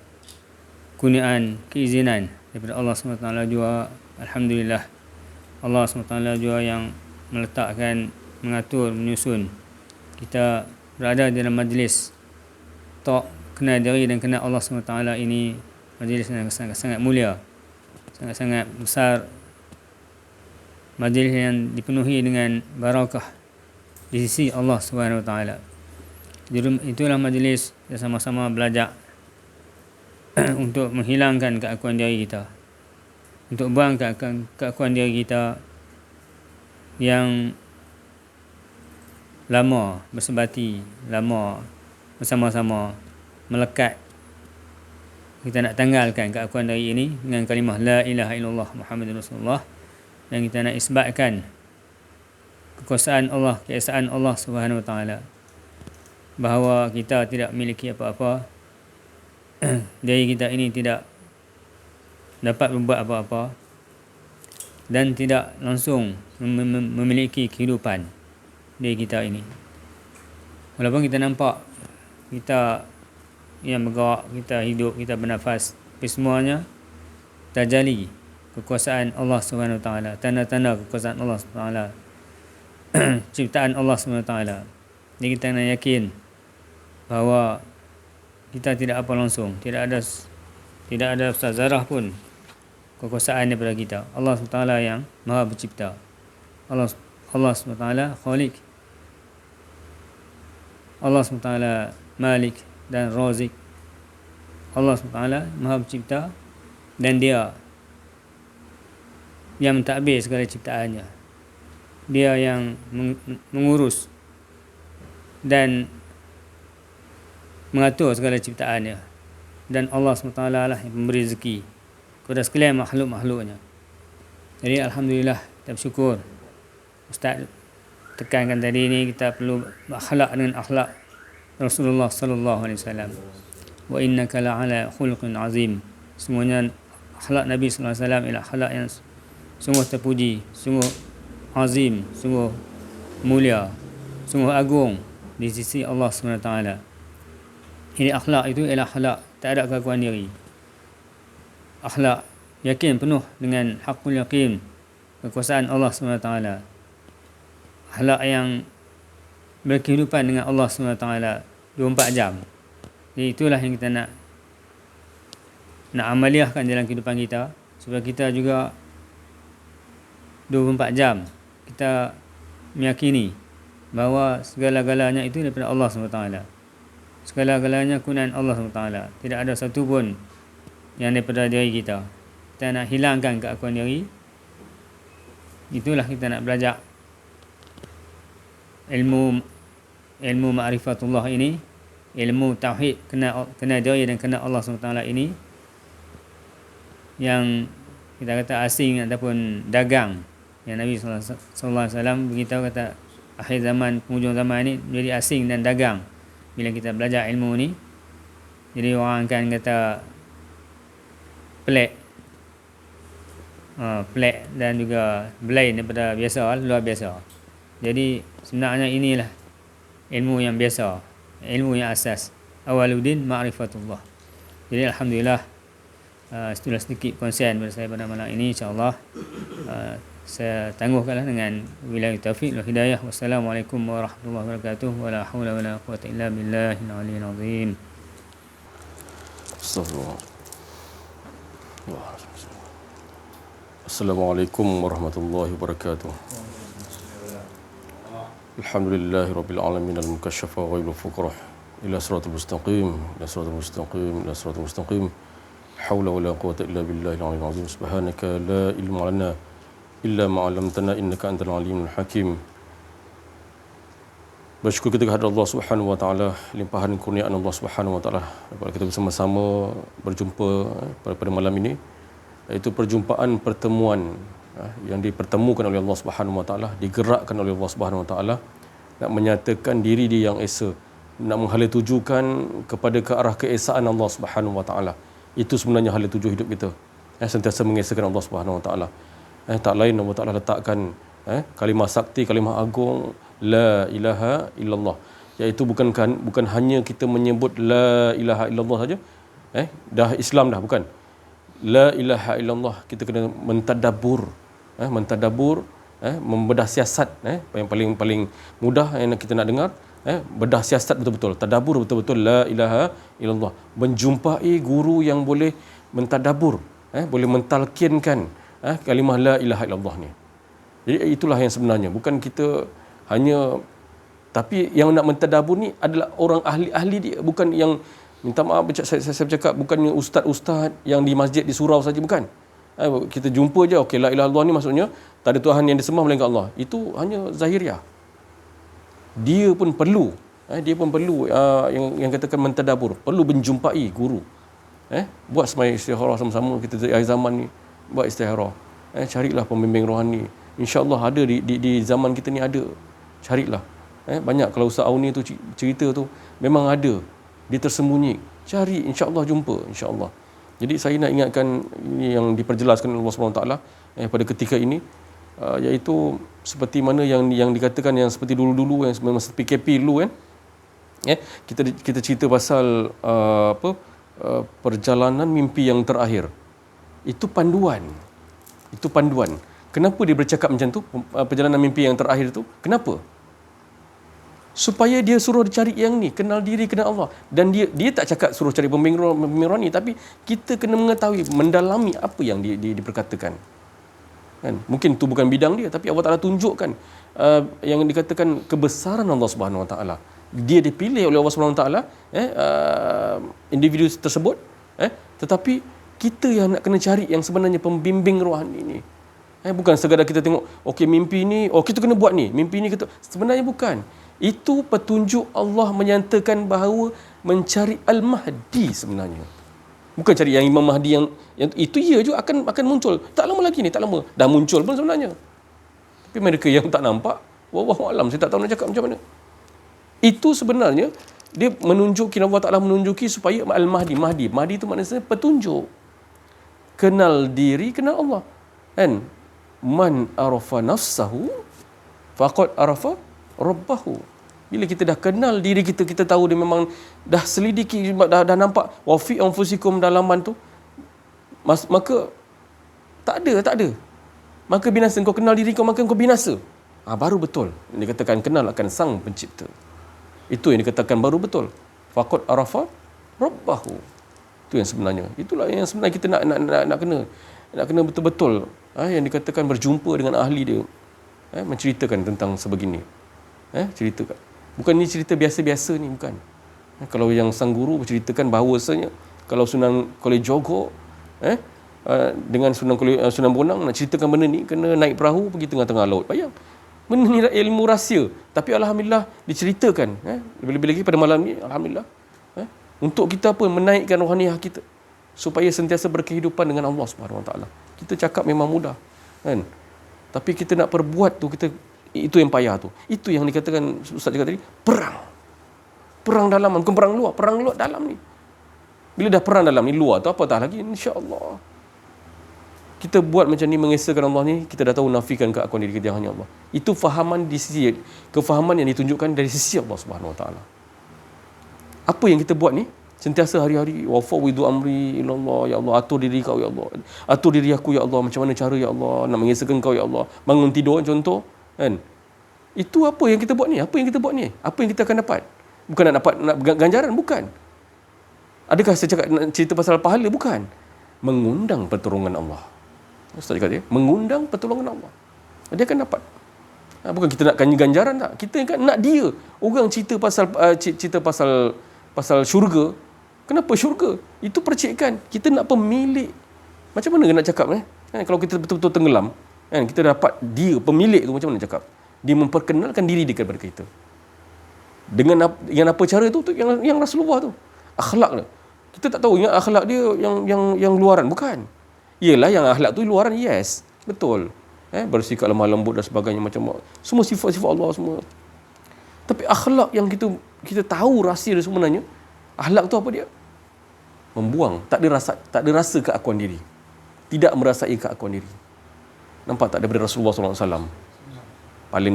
Speaker 2: kurniaan, keizinan daripada Allah Subhanahu Wa Taala juga. Alhamdulillah, Allah Subhanahu Wa Taala juga yang meletakkan, mengatur, menyusun kita berada dalam majlis talk kenal diri dan kenal Allah SWT ini. Majlis yang sangat mulia, sangat-sangat besar, majlis yang dipenuhi dengan barakah di sisi Allah SWT. Itulah majlis yang sama-sama belajar untuk menghilangkan keakuan diri kita, untuk buang keakuan diri kita yang lama bersebati, lama bersama-sama melekat. Kita nak tanggalkan keakuan diri ini dengan kalimah la ilaha illallah Muhammadur Rasulullah, dan kita nak isbatkan kekuasaan Allah, keesaan Allah Subhanahu Wa Taala, bahawa kita tidak memiliki apa-apa, diri kita ini tidak dapat berbuat apa-apa dan tidak langsung memiliki kehidupan diri kita ini. Walaupun kita nampak kita yang bergerak, kita hidup, kita bernafas, tapi semuanya tajali kekuasaan Allah Subhanahu Wa Taala, tanda-tanda kekuasaan Allah Subhanahu Wa Taala, ciptaan Allah Subhanahu Wa Taala. Jadi kita nak yakin bahawa kita tidak apa langsung, tidak ada ustaz zarah pun kekuasaan daripada kita. Allah Subhanahu Wa Taala yang Maha Pencipta. Allah Subhanahu Wa Taala Khaliq. Allah Subhanahu Wa Taala Malik dan Razik. Allah Subhanahu Wa Taala Maha Pencipta dan Dia yang mentadbir segala ciptaannya. Dia yang mengurus dan mengatur segala ciptaannya. Dan Allah SWT lah yang memberi rezeki kepada sekalian makhluk-makhluknya. Jadi Alhamdulillah, kita bersyukur. Ustaz tekankan tadi ni, kita perlu akhlak dengan akhlak Rasulullah sallallahu alaihi wasallam. Wa innaka la'ala khuluqin azim. Semuanya akhlak Nabi sallallahu alaihi wasallam ialah akhlak yang sungguh terpuji, sungguh azim, sungguh mulia, sungguh agung di sisi Allah SWT. Ini akhlak itu ialah akhlak tak ada keakuan diri. Akhlak yakin penuh dengan hakul yakin kekuasaan Allah SWT. Akhlak yang berkehidupan dengan Allah SWT 24 jam. Jadi itulah yang kita nak amaliahkan dalam kehidupan kita, supaya kita juga 24 jam kita meyakini bahawa segala-galanya itu daripada Allah SWT. Segala-galanya kunaan Allah SWT. Tidak ada satu pun yang daripada diri kita. Kita nak hilangkan keakuan diri. Itulah kita nak belajar ilmu ma'rifatullah ini, ilmu tauhid kena diri dan kena Allah SWT ini, yang kita kata asing ataupun dagang, yang Nabi sallallahu alaihi wasallam beritahu kata akhir zaman, penghujung zaman ini menjadi asing dan dagang bila kita belajar ilmu ni. Jadi orang akan kata pelik dan juga belain daripada biasa, luar biasa. Jadi sebenarnya inilah ilmu yang biasa, ilmu yang asas. Awaluddin ma'rifatullah. Jadi Alhamdulillah, itulah sedikit konsen pada saya pada malam ini. InsyaAllah saya tangguhkanlah dengan wilayah taufiq wal hidayah. Wassalamualaikum warahmatullahi wabarakatuh. Wala haula wala quwwata illa billahil aliyyil azim.
Speaker 3: Astagfirullah. Assalamualaikum warahmatullahi wabarakatuh. Alhamdulillahirabbil alamin al-mukasyafa ghaibul fuqarah ila siratal mustaqim, ila siratal mustaqim, ila siratal mustaqim. Haula wala quwwata illa billahil aliyyil azim. Subhanaka la ilma lana illa ma 'allamtana innaka antal alimul hakim. Bersyukur kita kepada Allah Subhanahu wa taala, limpahan kurniaan Allah Subhanahu wa taala dapat kita bersama-sama berjumpa pada malam ini, iaitu perjumpaan pertemuan yang dipertemukan oleh Allah Subhanahu wa taala, digerakkan oleh Allah Subhanahu wa taala nak menyatakan diri dia yang esa, nak menghala tujukan kepada ke arah keesaan Allah Subhanahu wa taala. Itu sebenarnya hala tuju hidup kita. Sentiasa mengesakan Allah Subhanahu wa taala. Tak lain Allah Taala letakkan kalimah sakti, kalimah agung la ilaha illallah, iaitu bukan hanya kita menyebut la ilaha illallah saja, dah Islam dah, bukan. La ilaha illallah, kita kena mentadabbur, membedah siasat, yang paling mudah yang kita nak dengar, bedah siasat betul-betul, tadabbur betul-betul la ilaha illallah, menjumpai guru yang boleh mentadabbur, boleh mentalkinkan kalimah la ilaha illallah ni. Jadi itulah yang sebenarnya, bukan kita hanya, tapi yang nak mentadabbur ni adalah orang ahli-ahli dia, bukan yang, minta maaf saya bercakap, bukannya ustaz-ustaz yang di masjid di surau saja, bukan. Kita jumpa je, okey, la ilaha illallah ni maksudnya tak ada Tuhan yang disembah melainkan Allah. Itu hanya zahiriah. Dia pun perlu yang katakan mentadabbur, perlu menjumpai guru. Buat semai istikharah sama-sama kita di akhir zaman ni, buat istikharah. Carilah pembimbing rohani. InsyaAllah ada di zaman kita ni ada. Carilah. Banyak kalau Ustaz Auni tu cerita tu memang ada. Dia tersembunyi. Cari, insya-Allah jumpa, insya-Allah. Jadi saya nak ingatkan ini yang diperjelaskan oleh Allah SWT pada ketika ini, iaitu seperti mana yang dikatakan, yang seperti dulu-dulu, yang masa PKP dulu kan. Kita cerita pasal perjalanan mimpi yang terakhir. Itu panduan. Kenapa dia bercakap macam tu? Perjalanan mimpi yang terakhir tu, kenapa? Supaya dia suruh cari yang ni, kenal diri, kenal Allah. Dan dia tak cakap suruh cari pembimbing rohani, tapi kita kena mengetahui, mendalami apa yang dia diperkatakan. Kan? Mungkin tu bukan bidang dia, tapi Allah Ta'ala tunjukkan yang dikatakan kebesaran Allah Subhanahu Wa Ta'ala. Dia dipilih oleh Allah Subhanahu Wa Ta'ala, individu tersebut, tetapi kita yang nak kena cari yang sebenarnya pembimbing rohani ni. Bukan sekadar kita tengok, okey mimpi ni, kita kena buat ni, mimpi ni kita. Sebenarnya bukan. Itu petunjuk Allah menyatakan bahawa mencari Al-Mahdi sebenarnya. Bukan cari yang Imam Mahdi yang itu ia juga akan muncul. Tak lama lagi ni, tak lama. Dah muncul pun sebenarnya. Tapi mereka yang tak nampak, wallahu alam, saya tak tahu nak cakap macam mana. Itu sebenarnya dia menunjuki, Allah Ta'ala menunjuki supaya Al-Mahdi. Mahdi itu maknanya petunjuk. Kenal diri, kenal Allah. Kan? Man arafa nafsahu faqad arafa rabbahu. Bila kita dah kenal diri kita, kita tahu dia memang dah selidiki, dah nampak wa fi anfusikum dalaman tu, maka tak ada. Maka binasa, kau kenal diri kau, maka kau binasa. Baru betul dia katakan kenal akan sang pencipta. Itu yang dikatakan baru betul. Faqad arafa rabbahu. Itu yang sebenarnya. Itulah yang sebenarnya kita nak kena betul-betul yang dikatakan berjumpa dengan ahli dia, menceritakan tentang sebegini. Ceritakan. Bukan ni cerita biasa-biasa ni, bukan. Kalau yang sang guru berceritakan bahawasanya kalau Sunan Kalijogo dengan Sunan Bonang nak ceritakan benda ni, kena naik perahu pergi tengah-tengah laut. Bayang. Benda ni ilmu rahsia, tapi alhamdulillah diceritakan. Lebih-lebih lagi pada malam ni, alhamdulillah. Untuk kita pun menaikkan rohaniah kita supaya sentiasa berkehidupan dengan Allah Subhanahu Wa Taala. Kita cakap memang mudah, kan? Tapi kita nak perbuat tu, itu yang payah tu. Itu yang dikatakan Ustaz cakap tadi, perang dalam, bukan perang luar, perang luar dalam ni. Bila dah perang dalam ni, luar tu apatah lagi, insya-Allah. Kita buat macam ni, mengesahkan Allah ni, kita dah tahu nafikan keakuan diri kita yang hanya Allah. Itu fahaman di sisi, kefahaman yang ditunjukkan dari sisi Allah Subhanahu Wa Taala. Apa yang kita buat ni, sentiasa hari-hari wa fawwidu amri ilallah, ya Allah, atur diri kau ya Allah, atur diri aku ya Allah, macam mana cara ya Allah nak mengesahkan kau ya Allah. Bangun tidur contoh, kan? Itu apa yang kita buat ni? Apa yang kita akan dapat? Bukan nak dapat ganjaran, bukan. Adakah saya cakap nak cerita pasal pahala? Bukan. Mengundang pertolongan Allah. Ustaz cakap dia, mengundang pertolongan Allah. Dia akan dapat. Bukan kita nak ganjaran tak. Kita kan nak dia. Orang cerita pasal syurga. Kenapa syurga? Itu percikan. Kita nak pemilik. Macam mana nak cakap kalau kita betul-betul tenggelam, kita dapat dia pemilik tu, macam mana cakap? Dia memperkenalkan diri dia kepada kita. Dengan apa cara tu yang Rasulullah tu. Akhlak dia. Kita tak tahu yang akhlak dia yang luaran, bukan. Yalah yang akhlak tu luaran, yes. Betul. Bersikap lemah lembut dan sebagainya, macam semua sifat-sifat Allah semua. Tapi akhlak yang kita tahu rahsia dia sebenarnya, akhlak tu apa dia? Membuang, tak ada rasa keakuan diri. Tidak merasai keakuan diri. Nampak tak daripada Rasulullah SAW? Paling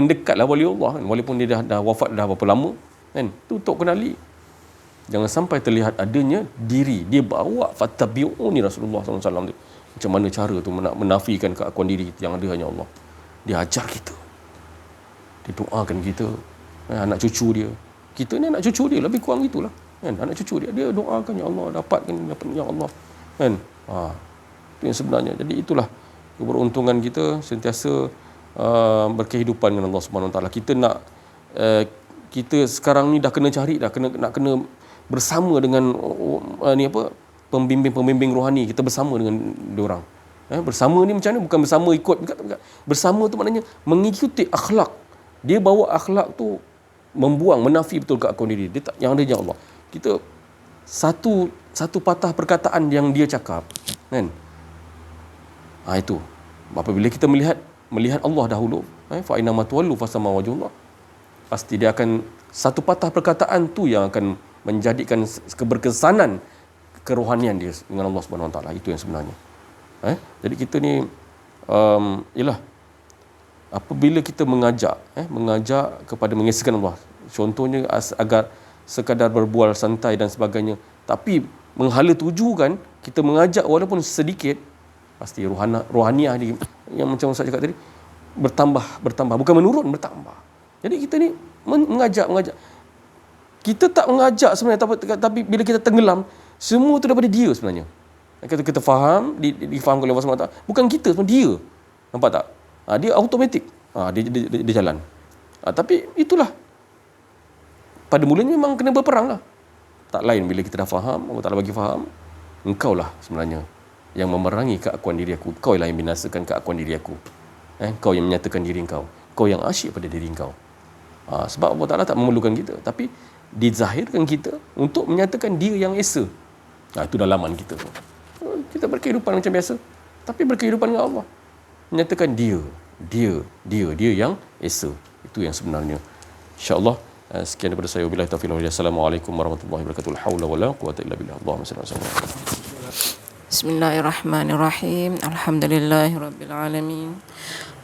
Speaker 3: dekat lah wali Allah, kan? Walaupun dia dah wafat dah berapa lama, kan? Tu untuk kenali. Jangan sampai terlihat adanya diri. Dia bawa fatabi'uni Rasulullah SAW tu. Macam mana cara tu menafikan keakuan diri yang ada hanya Allah. Dia ajar kita. Dia doakan kita. Anak cucu dia. Kita ni anak cucu dia, lebih kurang gitulah. Kan? Anak cucu dia doakan, ya Allah, dapatkan ya Allah. Kan? Itu yang sebenarnya. Jadi itulah keberuntungan kita sentiasa berkehidupan dengan Allah Subhanahu Wa Taala. Kita sekarang ni dah kena cari, nak kena bersama dengan pembimbing rohani. Kita bersama dengan diorang. Bersama ni macam mana? Bukan bersama ikut. Bersama tu maknanya mengikuti akhlak. Dia bawa akhlak tu membuang, menafi betul keakuan diri. Dia tak, yang ada je Allah. Kita satu patah perkataan yang dia cakap, kan? Itu. Apabila kita melihat Allah dahulu, fa inna ma tuwallu fasama wajhullah. Pasti dia akan, satu patah perkataan tu yang akan menjadikan keberkesanan kerohanian dia dengan Allah Subhanahu Wa Taala. Itu yang sebenarnya. Jadi kita ni apabila kita mengajak kepada mengesahkan Allah contohnya agar sekadar berbual santai dan sebagainya, tapi menghala tuju kan, kita mengajak walaupun sedikit, pasti rohaniah ni yang macam Ustaz cakap tadi bertambah, bukan menurun, bertambah. Jadi kita ni mengajak. Kita tak mengajak sebenarnya, tapi bila kita tenggelam, semua tu daripada dia sebenarnya. Kita faham, difahamkan oleh Allah SWT, bukan kita, sebenarnya dia. Nampak tak? Dia automatik. Dia jalan. Tapi itulah. Pada mulanya memang kena berperang lah. Tak lain bila kita dah faham, Allah Ta'ala bagi faham, engkau lah sebenarnya yang memerangi keakuan diri aku. Kau lah yang binasakan keakuan diri aku. Kau yang menyatakan diri kau. Kau yang asyik pada diri kau. Sebab Allah Ta'ala tak memerlukan kita, tapi dizahirkan kita untuk menyatakan dia yang esa. Itu dalaman kita tu. Kita berkehidupan macam biasa, tapi berkehidupan dengan Allah. Menyatakan dia yang esa. Itu yang sebenarnya. InsyaAllah, sekian daripada saya. Wabillahi taufiq wal hidayah. Assalamualaikum warahmatullahi wabarakatuh. La haula wala quwwata illa billah. Allahumma salli ala sayyidina.
Speaker 4: Bismillahirrahmanirrahim. Alhamdulillahirabbil alamin.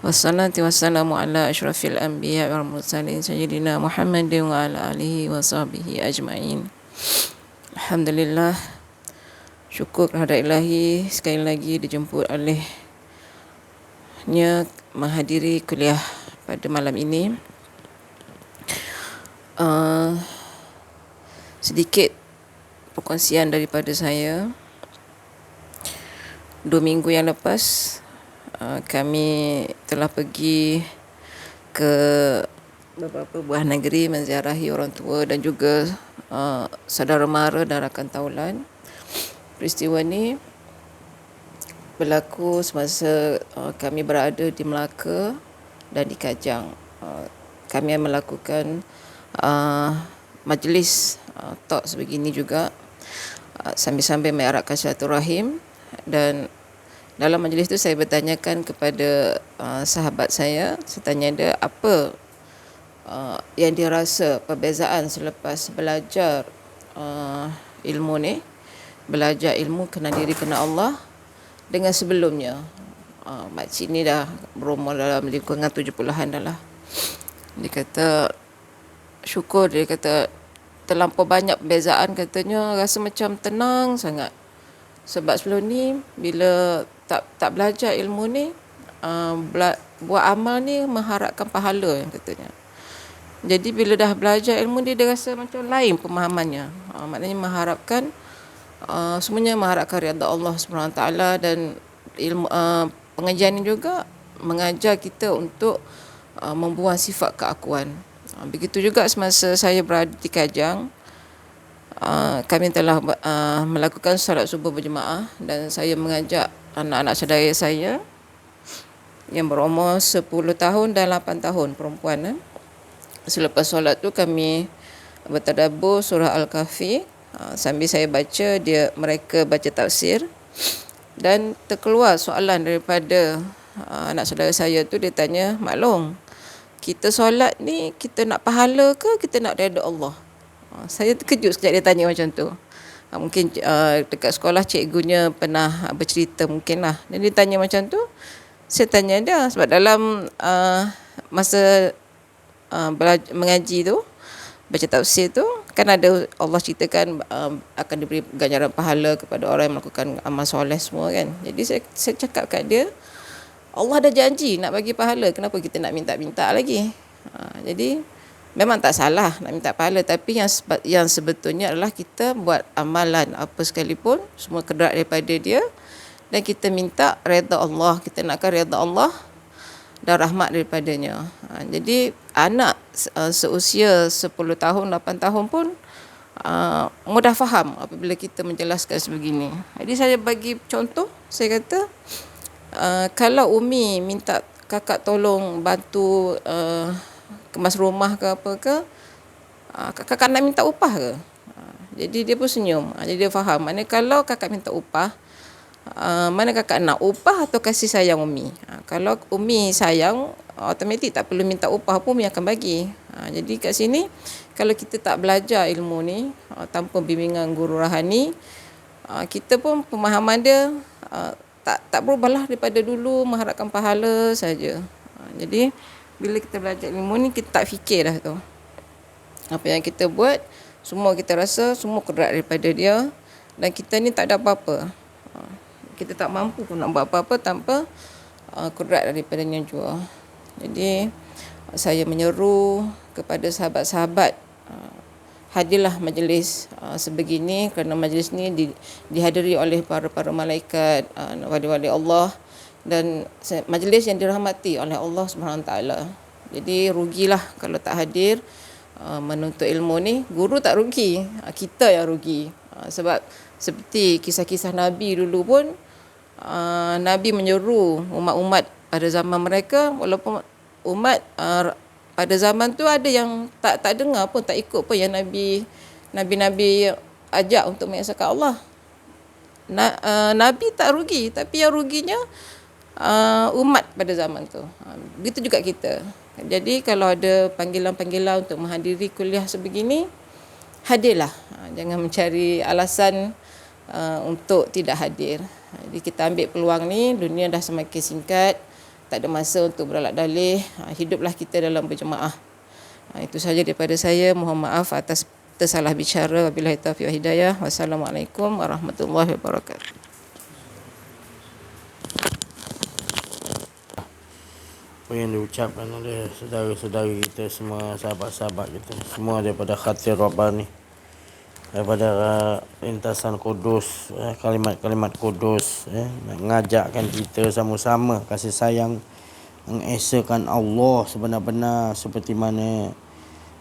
Speaker 4: Wassalatu wassalamu ala asyrafil anbiya wal mursalin sayyidina Muhammadin wa ala alihi wa sahbihi ajma'in. Alhamdulillah. Syukur kepada Ilahi sekali lagi dijemput olehnya menghadiri kuliah pada malam ini. Sedikit perkongsian daripada saya. 2 minggu yang lepas kami telah pergi ke beberapa buah negeri menziarahi orang tua dan juga saudara mara dan rakan taulan. Peristiwa ni berlaku semasa kami berada di Melaka dan di Kajang. Kami melakukan majlis talk sebegini juga, sambil-sambil mengeratkan silaturahim. Dan dalam majlis itu saya bertanyakan kepada sahabat saya tanya dia apa yang dia rasa perbezaan selepas belajar ilmu ni, belajar ilmu kenal diri, kenal Allah dengan sebelumnya. Makcik ni dah berumur dalam lingkungan 70-an dah lah. Dia kata syukur, dia kata terlampau banyak perbezaan, katanya rasa macam tenang sangat. Sebab sebelum ni bila tak belajar ilmu ni, buat amal ni mengharapkan pahala katanya. Jadi bila dah belajar ilmu dia rasa macam lain pemahamannya. Maknanya mengharapkan semuanya mengharapkan redha Allah SWT. Dan ilmu pengajian ini juga mengajar kita untuk membuang sifat keakuan. Begitu juga semasa saya berada di Kajang, kami telah melakukan solat subuh berjemaah dan saya mengajak anak-anak saudara saya yang berumur 10 tahun dan 8 tahun perempuan. Selepas solat tu kami bertadabbur surah Al-Kahfi, sambil saya baca, mereka baca tafsir. Dan terkeluar soalan daripada anak saudara saya tu. Dia tanya, Mak Long, kita solat ni kita nak pahala ke kita nak redha Allah? Saya terkejut sekejap dia tanya macam tu. Mungkin dekat sekolah cikgunya pernah bercerita mungkin lah. Dan dia tanya macam tu. Saya tanya dia sebab dalam masa mengaji tu, baca tafsir tu, kan ada Allah ceritakan akan diberi ganjaran pahala kepada orang yang melakukan amal soleh semua kan. Jadi saya cakap kat dia, Allah dah janji nak bagi pahala, kenapa kita nak minta-minta lagi? Jadi memang tak salah nak minta pahala, tapi yang sebetulnya adalah kita buat amalan apa sekalipun, semua kedrat daripada dia, dan kita minta redha Allah, kita nakkan redha Allah dan rahmat daripadanya. Jadi anak seusia 10 tahun, 8 tahun pun mudah faham apabila kita menjelaskan sebegini. Jadi saya bagi contoh, saya kata kalau Umi minta kakak tolong bantu kemas rumah ke apa ke, kakak nak minta upah ke? Jadi dia pun senyum. Jadi dia faham. Maknanya kalau kakak minta upah, mana kakak nak upah atau kasih sayang Umi? Kalau Umi sayang, automatik tak perlu minta upah pun Umi akan bagi. Jadi kat sini kalau kita tak belajar ilmu ni tanpa bimbingan guru rohani, kita pun pemahaman dia tak berubahlah daripada dulu mengharapkan pahala saja. Jadi bila kita belajar ilmu ni kita tak fikir dah tu. Apa yang kita buat, semua kita rasa, semua kodrat daripada dia. Dan kita ni tak ada apa-apa. Kita tak mampu pun nak buat apa-apa tanpa kodrat daripadanya jua. Jadi, saya menyeru kepada sahabat-sahabat, hadirlah majlis sebegini, kerana majlis ni dihadiri oleh para malaikat, wali-wali Allah, dan majlis yang dirahmati oleh Allah SWT. Jadi rugilah kalau tak hadir menuntut ilmu ni. Guru tak rugi, kita yang rugi. Sebab seperti kisah-kisah Nabi dulu pun, Nabi menyeru umat-umat pada zaman mereka, walaupun umat pada zaman tu ada yang tak dengar pun, tak ikut pun yang Nabi ajak untuk mengesahkan Allah. Nabi tak rugi, tapi yang ruginya umat pada zaman tu. Begitu juga kita. Jadi kalau ada panggilan-panggilan untuk menghadiri kuliah sebegini, hadirlah. Jangan mencari alasan untuk tidak hadir. Jadi kita ambil peluang ni, dunia dah semakin singkat, tak ada masa untuk beralak dalih. Hiduplah kita dalam berjemaah. Itu sahaja daripada saya. Mohon maaf atas tersalah bicara. Wabillahi taufiq wal hidayah. Wassalamualaikum warahmatullahi wabarakatuh.
Speaker 1: Apa yang diucapkan oleh saudara-saudara kita semua, sahabat-sahabat kita semua daripada Khatir Rabbani, daripada lintasan Kudus, kalimat-kalimat Kudus, nak mengajakkan kita sama-sama kasih sayang, mengesakan Allah sebenar-benar seperti mana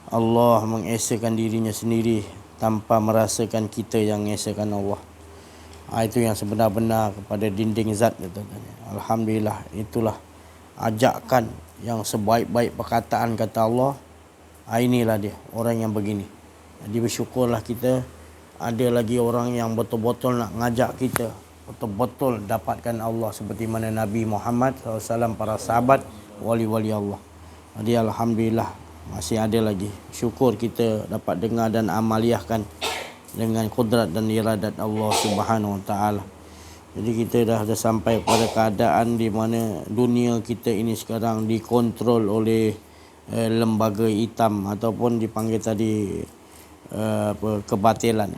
Speaker 1: Allah mengesakan dirinya sendiri tanpa merasakan kita yang mengesakan Allah. Itu yang sebenar-benar kepada dinding zat. Alhamdulillah, itulah ajakan yang sebaik-baik perkataan kata Allah. Inilah dia orang yang begini. Jadi bersyukurlah kita ada lagi orang yang betul-betul nak ngajak kita betul-betul dapatkan Allah seperti mana Nabi Muhammad SAW, para sahabat, wali-wali Allah. Jadi alhamdulillah masih ada lagi. Syukur kita dapat dengar dan amaliahkan dengan kudrat dan iradat Allah Subhanahu Wa Taala. Jadi kita dah sampai pada keadaan di mana dunia kita ini sekarang dikontrol oleh lembaga hitam ataupun dipanggil tadi kebatilan.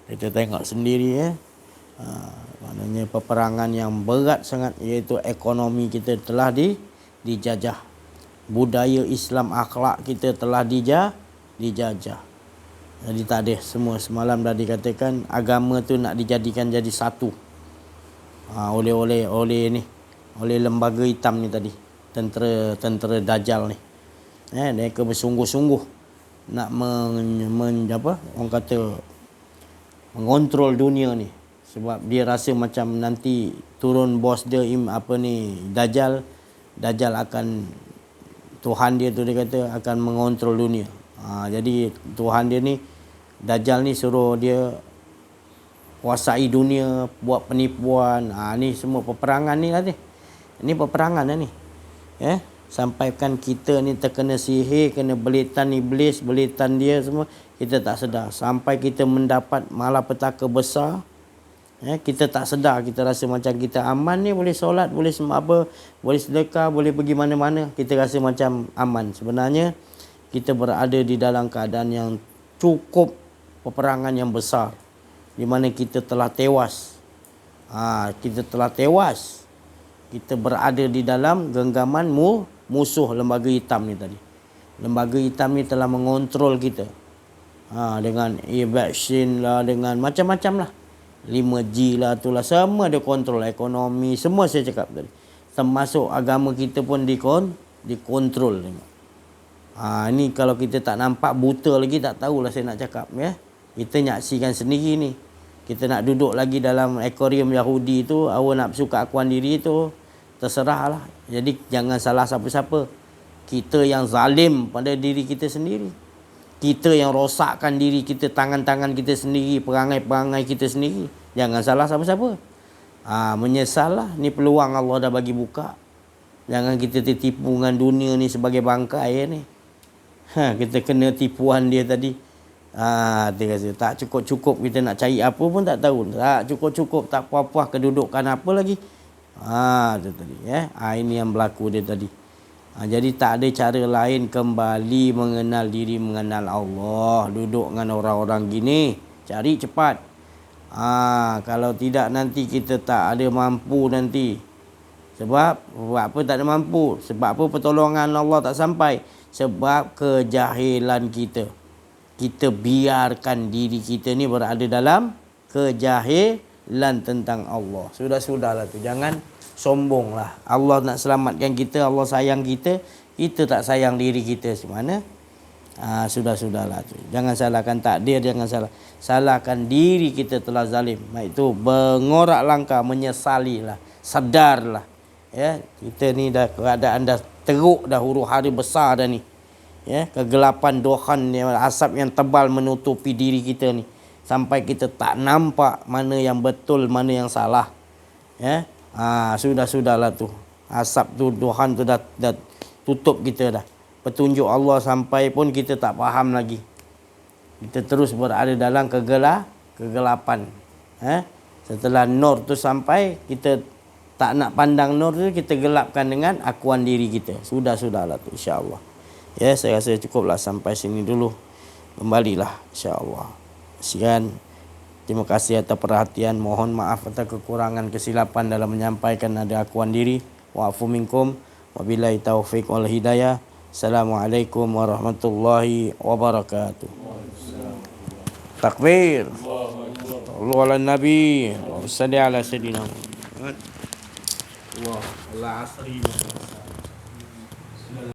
Speaker 1: Kita tengok sendiri maknanya peperangan yang berat sangat, iaitu ekonomi kita telah dijajah. Budaya Islam, akhlak kita telah dijajah. Jadi tak ada, semua semalam dah dikatakan agama tu nak dijadikan jadi satu. Oleh lembaga hitam ni tadi, tentera Dajjal ni. Mereka bersungguh-sungguh nak orang kata mengontrol dunia ni, sebab dia rasa macam nanti turun bos dia Dajjal akan, Tuhan dia tu dia kata akan mengontrol dunia. Jadi Tuhan dia ni, Dajjal ni suruh dia kuasai dunia, buat penipuan. Ni semua peperangan ni lah ni. Ini peperangan lah ni. Sampaikan kita ni terkena sihir, kena belitan iblis, belitan dia semua, kita tak sedar. Sampai kita mendapat malapetaka besar, kita tak sedar, kita rasa macam kita aman ni, boleh solat, boleh boleh sedekah, boleh pergi mana-mana, kita rasa macam aman. Sebenarnya kita berada di dalam keadaan yang cukup peperangan yang besar, di mana kita telah tewas. Kita telah tewas. Kita berada di dalam genggaman musuh lembaga hitam ni tadi. Lembaga hitam ni telah mengontrol kita. Dengan vaksin lah, dengan macam-macam lah. 5G lah, itulah. Semua dia kontrol. Ekonomi, semua saya cakap tadi. Termasuk agama kita pun dikontrol. Ni kalau kita tak nampak, buta lagi, tak tahulah saya nak cakap. Kita nyaksikan sendiri ni. Kita nak duduk lagi dalam akuarium Yahudi tu, awak nak suka akuan diri tu, terserahlah. Jadi jangan salah siapa-siapa. Kita yang zalim pada diri kita sendiri. Kita yang rosakkan diri kita, tangan-tangan kita sendiri, perangai-perangai kita sendiri. Jangan salah siapa-siapa. Menyesallah, ni peluang Allah dah bagi buka. Jangan kita tertipu dengan dunia ni sebagai bangkai ni. Kita kena tipuan dia tadi. Dia kata tak cukup-cukup, kita nak cari apa pun tak tahu. Tak cukup-cukup, tak puas-puas kedudukan apa lagi. Itu tadi. Ini yang berlaku dia tadi. Jadi tak ada cara lain kembali mengenal diri, mengenal Allah. Duduk dengan orang-orang gini, cari cepat. Kalau tidak nanti kita tak ada mampu nanti. Sebab apa tak ada mampu? Sebab apa pertolongan Allah tak sampai? Sebab kejahilan kita. Kita biarkan diri kita ni berada dalam kejahilan tentang Allah. Sudahlah tu. Jangan sombonglah. Allah nak selamatkan kita, Allah sayang kita, kita tak sayang diri kita. Mana? Sudahlah tu. Jangan salahkan takdir, jangan salahkan diri kita telah zalim. Itu mengorak langkah, menyesalilah, sadarlah. Ya, kita ni dah keadaan dah teruk dah, huru hara besar dah ni. Ya, kegelapan dohan, asap yang tebal menutupi diri kita ni. Sampai kita tak nampak mana yang betul, mana yang salah. Ya. Sudahlah tu. Asap tu, dohan tu dah tutup kita dah. Petunjuk Allah sampai pun kita tak faham lagi. Kita terus berada dalam kegelapan. Setelah nur tu sampai, kita tak nak pandang nur tu, kita gelapkan dengan akuan diri kita. Sudahlah tu, insya-Allah. Ya, saya rasa cukuplah sampai sini dulu. Kembalilah insya-Allah. Sekian. Terima kasih atas perhatian. Mohon maaf atas kekurangan kesilapan dalam menyampaikan ada akuan diri. Wa'afu minkum. Wabillahi taufiq wal hidayah. Assalamualaikum warahmatullahi wabarakatuh. Takbir. Allahu ala nabi. Wa salli ala sayyidina. Allah asri.